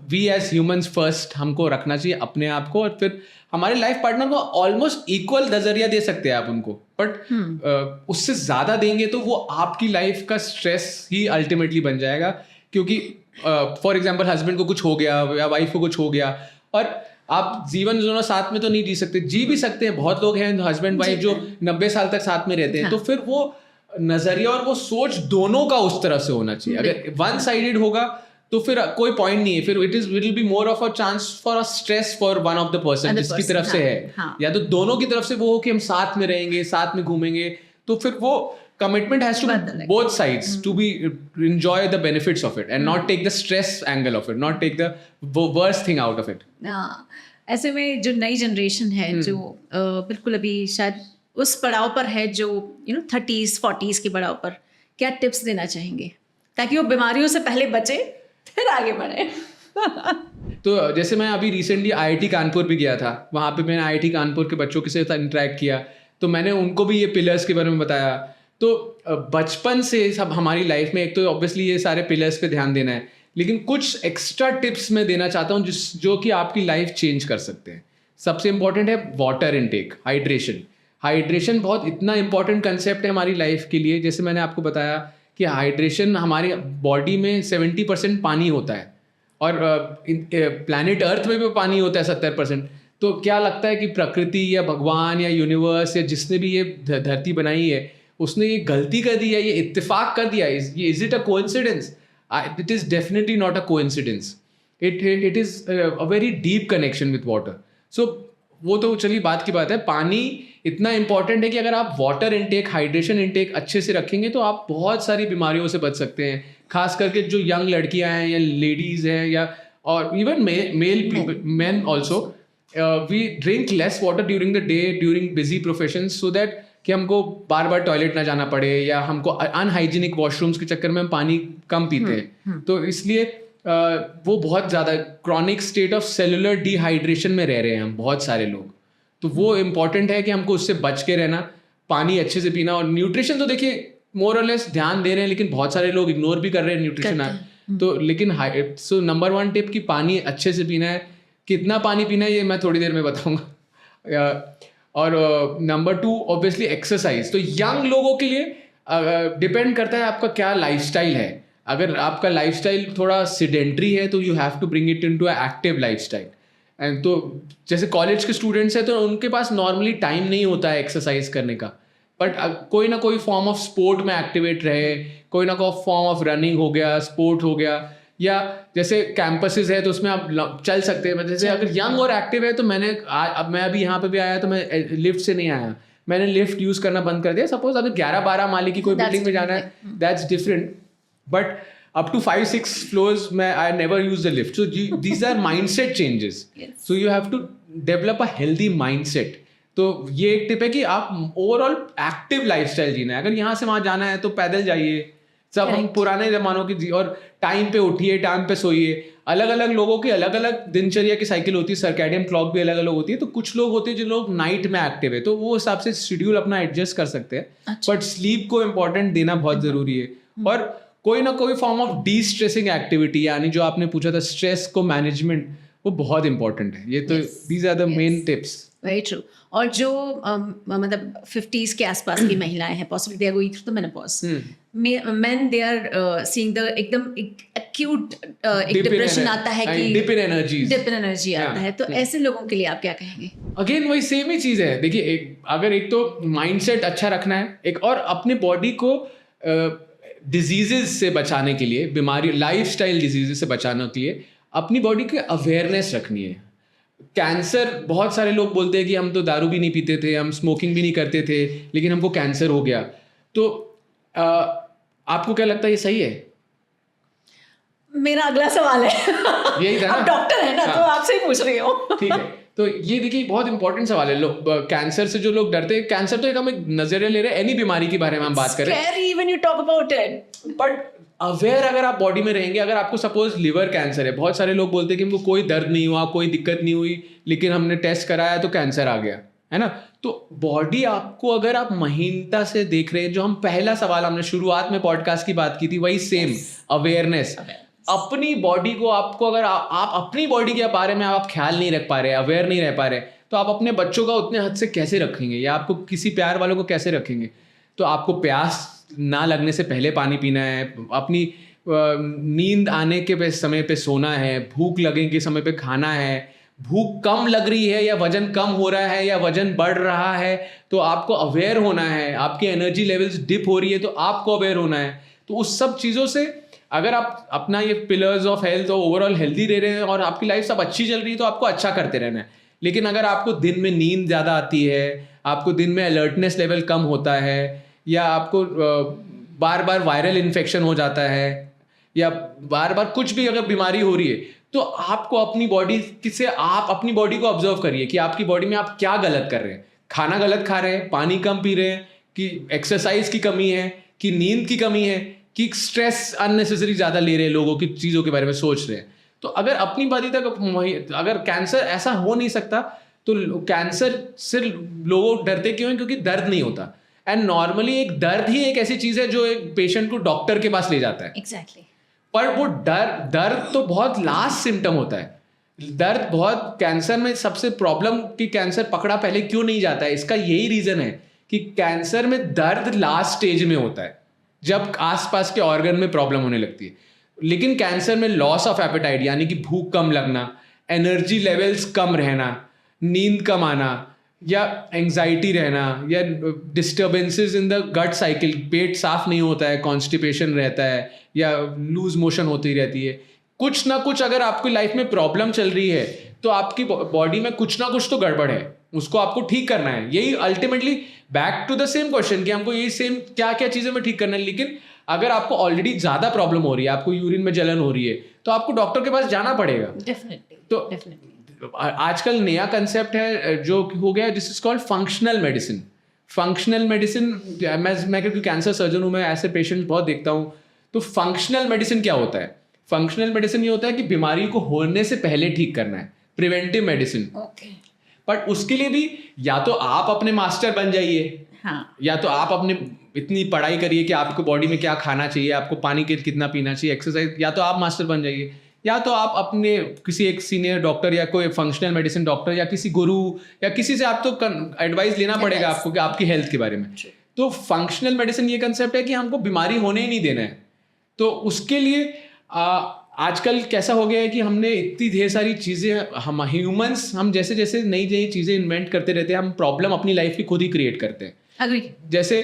A: वी एज ह्यूमंस फर्स्ट हमको रखना चाहिए अपने आप को, और फिर हमारे लाइफ पार्टनर को ऑलमोस्ट इक्वल नजरिया दे सकते हैं आप उनको, बट उससे ज़्यादा देंगे तो वो आपकी लाइफ का स्ट्रेस ही अल्टीमेटली बन जाएगा। क्योंकि फॉर एग्जाम्पल हस्बैंड को कुछ हो गया या वाइफ को कुछ हो गया, और आप जीवन दोनों साथ में तो नहीं जी भी सकते हैं। बहुत लोग हैं हस्बैंड वाइफ जो 90 साल तक साथ में रहते हैं। तो फिर वो नजरिया और वो सोच दोनों का उस तरह से होना चाहिए। अगर वन साइडेड होगा तो फिर कोई पॉइंट नहीं है, फिर it will be more of a chance for a stress for one of the person जिसकी तरफ से है, या तो दोनों की तरफ से वो हो कि हम साथ में रहेंगे, साथ में घूमेंगे, तो फिर वो commitment has to be both sides to be enjoy the benefits of it and not take the stress angle of it, not take the worst thing out of it.
B: ऐसे में जो नई जनरेशन है जो बिल्कुल अभी शायद उस पड़ाव पर है, जो 30s 40s के पड़ाव पर, क्या टिप्स देना चाहेंगे ताकि वो बीमारियों से पहले बचे फिर आगे बढ़े?
A: तो जैसे मैं अभी रिसेंटली IIT कानपुर भी गया था, वहाँ पे मैंने IIT कानपुर के बच्चों के साथ इंटरेक्ट किया, तो मैंने उनको भी ये पिलर्स के बारे में बताया। तो बचपन से सब हमारी लाइफ में एक तो ऑब्वियसली ये सारे पिलर्स पे ध्यान देना है, लेकिन कुछ एक्स्ट्रा टिप्स मैं देना चाहता हूँ जो कि आपकी लाइफ चेंज कर सकते हैं। सबसे इंपॉर्टेंट है वाटर इनटेक, हाइड्रेशन बहुत इतना इंपॉर्टेंट कंसेप्ट है हमारी लाइफ के लिए। जैसे मैंने आपको बताया कि हाइड्रेशन, हमारी बॉडी में 70% पानी होता है और प्लैनेट अर्थ में भी पानी होता है 70%। तो क्या लगता है कि प्रकृति या भगवान या यूनिवर्स या जिसने भी ये धरती बनाई है उसने ये गलती कर दी है, ये इत्तेफाक कर दिया, is it a coincidence? It is definitely not a coincidence, it is a very deep connection with water. So वो तो चलिए बात की बात है। पानी इतना इंपॉर्टेंट है कि अगर आप वाटर इनटेक, हाइड्रेशन इनटेक अच्छे से रखेंगे तो आप बहुत सारी बीमारियों से बच सकते हैं। खास करके जो यंग लड़कियां हैं या लेडीज़ हैं या और even male man also, we drink less water during the day during busy profession so that कि हमको बार बार टॉयलेट ना जाना पड़े या हमको अनहाइजीनिक वॉशरूम्स के चक्कर में हम पानी कम पीते हैं, तो इसलिए वो बहुत ज़्यादा chronic state of cellular dehydration में रह रहे हैं हम बहुत सारे लोग। तो वो इम्पॉर्टेंट है कि हमको उससे बच के रहना, पानी अच्छे से पीना। और न्यूट्रिशन तो देखिए मोर और लेस ध्यान दे रहे हैं, लेकिन बहुत सारे लोग इग्नोर भी कर रहे हैं न्यूट्रिशन। तो लेकिन सो नंबर 1 टिप कि पानी अच्छे से पीना है। कितना पानी पीना है ये मैं थोड़ी देर में बताऊंगा। और नंबर 2 ऑब्वियसली एक्सरसाइज। तो यंग लोगों के लिए डिपेंड करता है आपका क्या लाइफस्टाइल है। अगर आपका लाइफस्टाइल थोड़ा सिडेंट्री है तो you have to bring it into a active lifestyle. And तो जैसे कॉलेज के स्टूडेंट्स हैं तो उनके पास नॉर्मली टाइम नहीं होता है एक्सरसाइज करने का, बट कोई ना कोई फॉर्म ऑफ स्पोर्ट में एक्टिवेट रहे, कोई ना कोई फॉर्म ऑफ रनिंग हो गया, स्पोर्ट हो गया, या जैसे कैंपसेस है तो उसमें आप चल सकते हैं। जैसे अगर यंग और एक्टिव है तो अब मैं अभी यहाँ पे भी आया तो मैं लिफ्ट से नहीं आया, मैंने लिफ्ट यूज़ करना बंद कर दिया। सपोज अगर 11-12 माले की कोई बिल्डिंग में जाना है that's different, but up to 5-6 floors I never use the lift. So these are mindset changes.
B: Yes.
A: So you have to develop a healthy mindset. तो ये एक टिप है कि आप ओवरऑल एक्टिव लाइफस्टाइल जीना है। अगर यहाँ से वहाँ जाना है तो पैदल जाइए, सब हम पुराने जमानों की और टाइम पे उठिए, टाइम पे सोइए। अलग अलग लोगों की अलग अलग दिनचर्या की साइकिल होती है, सर्कैडियन क्लॉक भी अलग अलग होती है। तो कुछ लोग होते हैं जो लोग नाइट में एक्टिव है, तो वो हिसाब से शेड्यूल अपना एडजस्ट कर सकते हैं। बट स्लीप को इम्पोर्टेंट देना बहुत जरूरी है। और कोई ना कोई form of D stressing activity, यानी जो आपने पूछा था स्ट्रेस को मैनेजमेंट, वो बहुत इंपॉर्टेंट है। ये तो these are the main tips.
B: Very true. और जो मतलब 50s के आसपास की महिलाएं हैं, possibly they are going through the menopause, men they are seeing the एकदम एक्यूट एक डिप्रेशन आता है कि
A: डिप इन एनर्जी
B: आता है, तो ऐसे लोगों के लिए आप क्या कहेंगे?
A: अगेन वही सेम ही चीज़ है। देखिए अगर एक तो माइंडसेट अच्छा रखना है, एक और अपने बॉडी को डिजीजेज से बचाने के लिए, बीमारी लाइफस्टाइल डिजीजेज से बचाने के लिए अपनी बॉडी की अवेयरनेस रखनी है। कैंसर, बहुत सारे लोग बोलते हैं कि हम तो दारू भी नहीं पीते थे, हम स्मोकिंग भी नहीं करते थे, लेकिन हमको कैंसर हो गया। तो आपको क्या लगता है ये सही है?
B: मेरा अगला सवाल है
A: यही था ना?
B: आप डॉक्टर है ना, तो आपसे ही पूछ रही हूँ।
A: ठीक है, तो ये देखिए बहुत इंपॉर्टेंट सवाल है। लोग कैंसर से जो लोग डरते हैं, कैंसर तो हम एक नजरिया ले रहे हैं, एनी बीमारी के बारे में हम बात कर रहे हैं।
B: Scary when you talk about it.
A: But aware अगर आप बॉडी में रहेंगे, अगर आपको सपोज लिवर कैंसर है, बहुत सारे लोग बोलते हैं कि हमको कोई दर्द नहीं हुआ, कोई दिक्कत नहीं हुई, लेकिन हमने टेस्ट कराया तो कैंसर आ गया, है ना? तो बॉडी आपको, अगर आप महीनता से देख रहे हैं, जो हम पहला सवाल हमने शुरुआत में पॉडकास्ट की बात की थी, वही सेम अवेयरनेस। अपनी बॉडी को आपको, अगर आप अपनी बॉडी के बारे में आप ख्याल नहीं रख पा रहे, अवेयर नहीं रह पा रहे, तो आप अपने बच्चों का उतने हद से कैसे रखेंगे, या आपको किसी प्यार वालों को कैसे रखेंगे? तो आपको प्यास ना लगने से पहले पानी पीना है, अपनी नींद आने के समय पे सोना है, भूख लगने के समय पे खाना है। भूख कम लग रही है या वजन कम हो रहा है या वजन बढ़ रहा है तो आपको अवेयर होना है। आपकी एनर्जी लेवल्स डिप हो रही है तो आपको अवेयर होना है। तो उस सब चीज़ों से अगर आप अपना ये पिलर्स ऑफ हेल्थ और ओवरऑल हेल्दी रह रहे हैं और आपकी लाइफ सब अच्छी चल रही है तो आपको अच्छा करते रहना है। लेकिन अगर आपको दिन में नींद ज़्यादा आती है, आपको दिन में अलर्टनेस लेवल कम होता है, या आपको बार बार वायरल इन्फेक्शन हो जाता है, या बार बार कुछ भी अगर बीमारी हो रही है, तो आपको अपनी बॉडी से, आप अपनी बॉडी को ऑब्जर्व करिए कि आपकी बॉडी में आप क्या गलत कर रहे हैं। खाना गलत खा रहे हैं, पानी कम पी रहे हैं, कि एक्सरसाइज की कमी है, कि नींद की कमी है, कि स्ट्रेस अननेसेसरी ज़्यादा ले रहे हैं, लोगों की चीज़ों के बारे में सोच रहे हैं। तो अगर अपनी बॉडी तक, अगर कैंसर ऐसा हो नहीं सकता तो कैंसर से लोग डरते क्यों हैं? क्योंकि दर्द नहीं होता। एंड नॉर्मली एक दर्द ही एक ऐसी चीज़ है जो एक पेशेंट को डॉक्टर के पास ले जाता है।
B: Exactly.
A: पर वो दर्द तो बहुत लास्ट सिम्टम होता है। दर्द बहुत, कैंसर में सबसे प्रॉब्लम कि कैंसर पकड़ा पहले क्यों नहीं जाता है, इसका यही रीज़न है कि कैंसर में दर्द लास्ट स्टेज में होता है, जब आसपास के ऑर्गन में प्रॉब्लम होने लगती है। लेकिन कैंसर में लॉस ऑफ एपेटाइट, यानी कि भूख कम लगना, एनर्जी लेवल्स कम रहना, नींद कम आना, या एंजाइटी रहना, या disturbances in the gut cycle, पेट साफ नहीं होता है, कॉन्स्टिपेशन रहता है, या लूज मोशन होती रहती है, कुछ ना कुछ अगर आपकी लाइफ में प्रॉब्लम चल रही है तो आपकी बॉडी में कुछ ना कुछ तो गड़बड़ है, उसको आपको ठीक करना है। यही ultimately back to the same question कि हमको यही सेम क्या क्या चीज़ें में ठीक करना है। लेकिन अगर आपको ऑलरेडी ज़्यादा प्रॉब्लम हो रही है, आपको यूरिन में जलन हो रही है, तो आपको डॉक्टर के पास जाना पड़ेगा।
B: Definitely.
A: तो
B: Definitely.
A: आजकल नया कंसेप्ट है जो हो गया, this is called functional medicine. Functional medicine, मैं क्योंकि कैंसर सर्जन हूँ, मैं ऐसे पेशेंट्स बहुत देखता हूँ। तो फंक्शनल मेडिसिन क्या होता है? फंक्शनल मेडिसिन ये होता है कि बीमारी को होने से पहले ठीक करना है, प्रिवेंटिव मेडिसिन। बट उसके लिए भी या तो आप अपने मास्टर बन जाइए,
B: हाँ,
A: या तो आप अपने इतनी पढ़ाई करिए कि आपको बॉडी में क्या खाना चाहिए, आपको पानी कितना पीना चाहिए, एक्सरसाइज, या तो आप मास्टर बन जाइए, या तो आप अपने किसी एक सीनियर डॉक्टर या कोई फंक्शनल मेडिसिन डॉक्टर या किसी गुरु या किसी से आप तो एडवाइस लेना पड़ेगा आपको कि आपकी हेल्थ के बारे में। तो फंक्शनल मेडिसिन ये कंसेप्ट है कि हमको बीमारी होने ही नहीं देना है। तो उसके लिए आजकल कैसा हो गया है कि हमने इतनी ढेर सारी चीज़ें, हम ह्यूमंस, हम जैसे जैसे नई नई चीज़ें इन्वेंट करते रहते हैं, हम प्रॉब्लम अपनी लाइफ की खुद ही क्रिएट करते हैं।
B: अग्री।
A: जैसे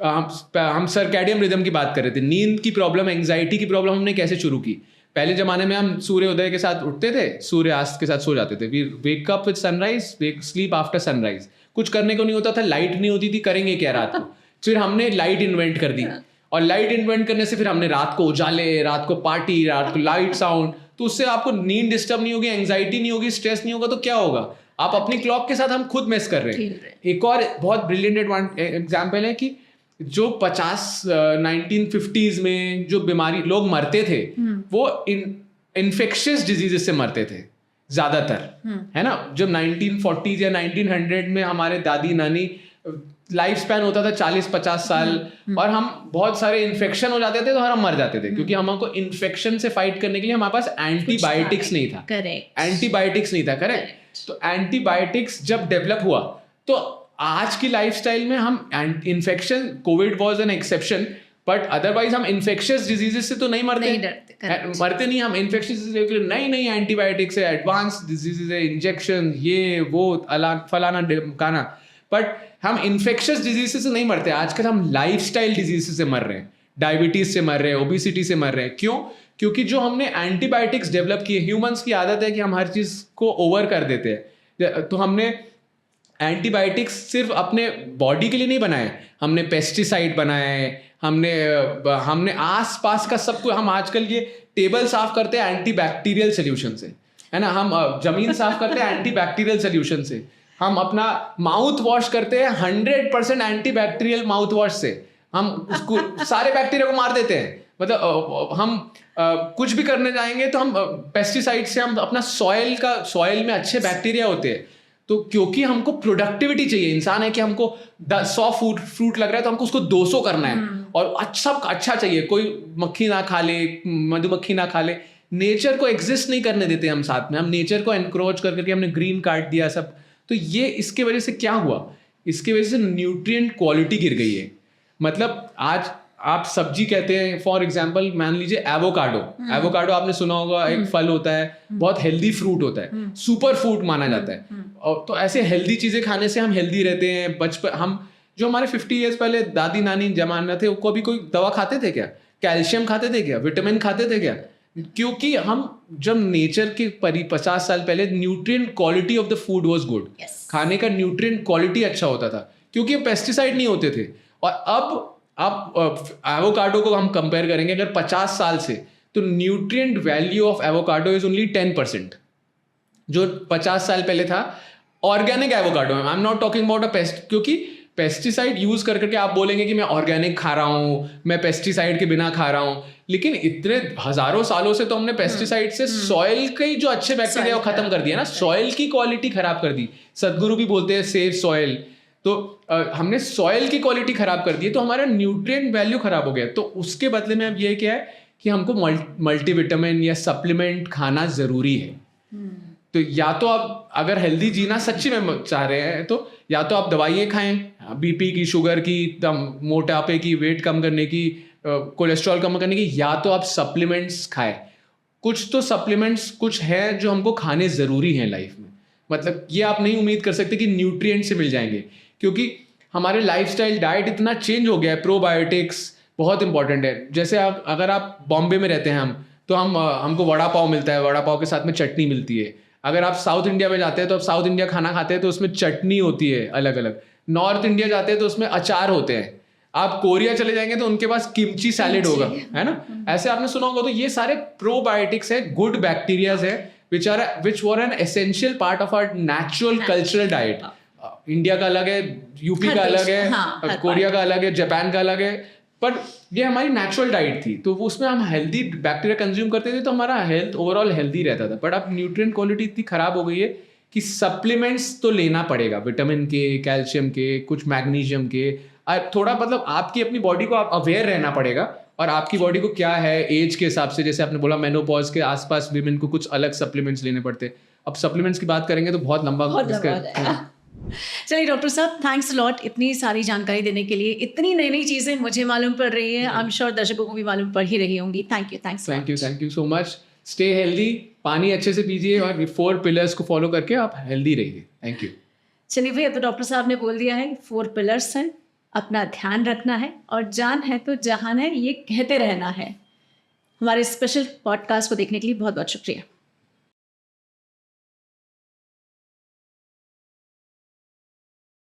A: हम सर्कैडियन रिदम की बात कर रहे थे, नींद की प्रॉब्लम, एंग्जाइटी की प्रॉब्लम हमने कैसे शुरू की? पहले जमाने में हम सूर्योदय के साथ उठते थे, सूर्यास्त के साथ सो जाते थे। We wake up with sunrise, sleep after sunrise. कुछ करने को नहीं होता था, लाइट नहीं होती थी, करेंगे क्या रात को? फिर हमने लाइट इन्वेंट कर दी, और लाइट इन्वेंट करने से फिर हमने रात को उजाले, रात को पार्टी, रात को लाइट साउंड। तो उससे आपको नींद डिस्टर्ब नहीं होगी, एंग्जाइटी नहीं होगी, स्ट्रेस नहीं होगा। तो क्या होगा? आप अपनी क्लॉक के साथ हम खुद मेस कर रहे हैं। एक और बहुत ब्रिलियंट एग्जाम्पल है कि जो 1950s में जो बीमारी लोग मरते थे, वो इन्फेक्शियस डिजीजेस से मरते थे ज्यादातर, है ना। जब 1940s या 1900 में हमारे दादी नानी लाइफ स्पैन होता था 40-50 साल, और हम बहुत सारे इन्फेक्शन हो जाते थे तो हम मर जाते थे, क्योंकि हमको इन्फेक्शन से फाइट करने के लिए हमारे पास एंटीबायोटिक्स नहीं था।
B: करेक्ट,
A: एंटीबायोटिक्स नहीं था, करेक्ट। तो एंटीबायोटिक्स जब डेवलप हुआ, तो आज की लाइफस्टाइल में हम infection, Covid was an exception, but otherwise हम इन्फेक्शियस डिजीजेस से तो नहीं मरते, मरते नहीं हम। इन्फेक्शियस नई नई एंटीबायोटिक्स है, एडवांस डिजीजेस है, इंजेक्शन, ये वो फलाना ढिमकाना, बट हम इन्फेक्शियस डिजीजेस से नहीं मरते। आजकल हम लाइफस्टाइल डिजीजेस से मर रहे हैं, डायबिटीज से मर रहे हैं, ओबेसिटी से मर रहे हैं। क्यों? क्योंकि जो हमने एंटीबायोटिक्स डेवलप किए, ह्यूमंस की आदत है कि हम हर चीज को ओवर कर देते हैं। तो हमने एंटीबायोटिक्स सिर्फ अपने बॉडी के लिए नहीं बनाए, हमने पेस्टिसाइड बनाए, हमने आसपास का सब कुछ। हम आजकल ये टेबल साफ करते हैं एंटीबैक्टीरियल सोल्यूशन से, है ना। हम जमीन साफ करते हैं एंटीबैक्टीरियल सोल्यूशन से। हम अपना माउथ वॉश करते हैं 100% एंटीबैक्टीरियल माउथ वॉश से। हम उसको सारे बैक्टीरिया को मार देते हैं। मतलब हम कुछ भी करने जाएंगे तो हम पेस्टिसाइड से, हम अपना सॉइल में अच्छे बैक्टीरिया होते हैं। तो क्योंकि हमको प्रोडक्टिविटी चाहिए, इंसान है कि हमको 100 फ्रूट लग रहा है तो हमको उसको 200 करना है, और अच्छा चाहिए। कोई मक्खी ना खा ले, मधुमक्खी ना खा ले। नेचर को एग्जिस्ट नहीं करने देते हम साथ में, हम नेचर को एनक्रोच करके हमने ग्रीन काट दिया सब। तो ये इसके वजह से क्या हुआ? इसके वजह से न्यूट्रिएंट क्वालिटी गिर गई है। मतलब आज आप सब्जी कहते हैं, फॉर एग्जांपल मान लीजिए एवोकाडो आपने सुना होगा, एक फल होता है, बहुत हेल्दी फ्रूट होता है, सुपर फूड माना जाता है। और तो ऐसे हेल्दी चीजें खाने से हम हेल्दी रहते हैं। बचपन हम जो हमारे 50 ईयर्स पहले दादी नानी जमाना थे, वो कभी कोई दवा खाते थे क्या? कैल्शियम खाते थे क्या? विटामिन खाते थे क्या? क्योंकि हम जब नेचर के 50 साल पहले nutrient quality of the food was good, खाने का न्यूट्रिएंट क्वालिटी अच्छा होता था, क्योंकि पेस्टिसाइड नहीं होते थे। और अब आप एवोकाडो को हम कंपेयर करेंगे अगर 50 साल से, तो nutrient value of avocado is only 10%, जो 50 साल पहले था। ऑर्गेनिक एवोकाडो है, I am not talking about a paste, क्योंकि पेस्टिसाइड यूज करके आप बोलेंगे कि मैं ऑर्गेनिक खा रहा हूँ, मैं पेस्टिसाइड के बिना खा रहा हूँ, लेकिन इतने हजारों सालों से तो हमने पेस्टिसाइड से सॉइल के जो अच्छे बैक्टीरिया वो खत्म कर दिया ना, सॉइल की क्वालिटी खराब कर दी। सदगुरु भी बोलते हैं सेव सॉइल। तो हमने सॉइल की क्वालिटी खराब कर दी, तो हमारा न्यूट्रिएंट वैल्यू खराब हो गया। तो उसके बदले में अब ये क्या है कि हमको मल्टीविटामिन या सप्लीमेंट खाना जरूरी है। तो या तो आप अगर हेल्दी जीना सच्ची में चाह रहे हैं, तो या तो आप दवाइयाँ खाएं, बीपी की, शुगर की, मोटापे की, वेट कम करने की, कोलेस्ट्रॉल कम करने की, या तो आप सप्लीमेंट्स खाएं। कुछ तो सप्लीमेंट्स कुछ है जो हमको खाने ज़रूरी हैं लाइफ में। मतलब ये आप नहीं उम्मीद कर सकते कि न्यूट्रिएंट से मिल जाएंगे, क्योंकि हमारे लाइफस्टाइल डाइट इतना चेंज हो गया है। प्रोबायोटिक्स बहुत इंपॉर्टेंट है। जैसे अगर आप बॉम्बे में रहते हैं तो हमको वड़ा पाव मिलता है, वड़ा पाव के साथ में चटनी मिलती है। अगर आप साउथ इंडिया में जाते हैं तो आप साउथ इंडिया खाना खाते हैं तो उसमें चटनी होती है अलग अलग। नॉर्थ इंडिया जाते हैं तो उसमें अचार होते हैं। आप कोरिया चले जाएंगे तो उनके पास किमची सैलेड होगा, है ना। ऐसे आपने सुना होगा। तो ये सारे प्रोबायोटिक्स है, गुड बैक्टीरियाज है which were an essential part of our natural cultural diet. India का अलग है, यूपी
B: हर
A: का
B: देश
A: अलग है,
B: हाँ, हर
A: कोरिया का अलग है, जापान का अलग है, पर ये हमारी नेचुरल डाइट थी, तो वो उसमें हम हेल्दी बैक्टीरिया कंज्यूम करते थे, तो हमारा हेल्थ ओवरऑल हेल्दी रहता था. बट अब न्यूट्रिएंट क्वालिटी इतनी खराब हो गई है कि सप्लीमेंट्स तो लेना पड़ेगा, विटामिन के, कैल्शियम के, कुछ मैग्नीशियम के, और थोड़ा मतलब आपकी अपनी बॉडी को आप अवेयर रहना पड़ेगा, और आपकी बॉडी को क्या है एज के हिसाब से, जैसे आपने बोला मेनोपॉज के आसपास विमेन को कुछ अलग सप्लीमेंट्स लेने पड़ते हैं. अब सप्लीमेंट्स की बात करेंगे तो बहुत लंबा
B: बहुत लंबा हो जाएगा. चलिए डॉक्टर साहब, थैंक्स लॉट इतनी सारी जानकारी देने के लिए. इतनी नई नई चीज़ें मुझे मालूम पड़ रही है, आई एम श्योर दर्शकों को भी मालूम पड़ ही रही होंगी. Thank you
A: so much. Stay healthy, पानी अच्छे से पीजिए, और 4 पिलर्स को फॉलो करके आप हेल्दी रहिए. Thank you.
B: चलिए भैया, तो डॉक्टर साहब ने बोल दिया है 4 पिलर्स हैं, अपना ध्यान रखना है, और जान है तो जहान है, ये कहते रहना है. हमारे स्पेशल पॉडकास्ट को देखने के लिए बहुत बहुत शुक्रिया.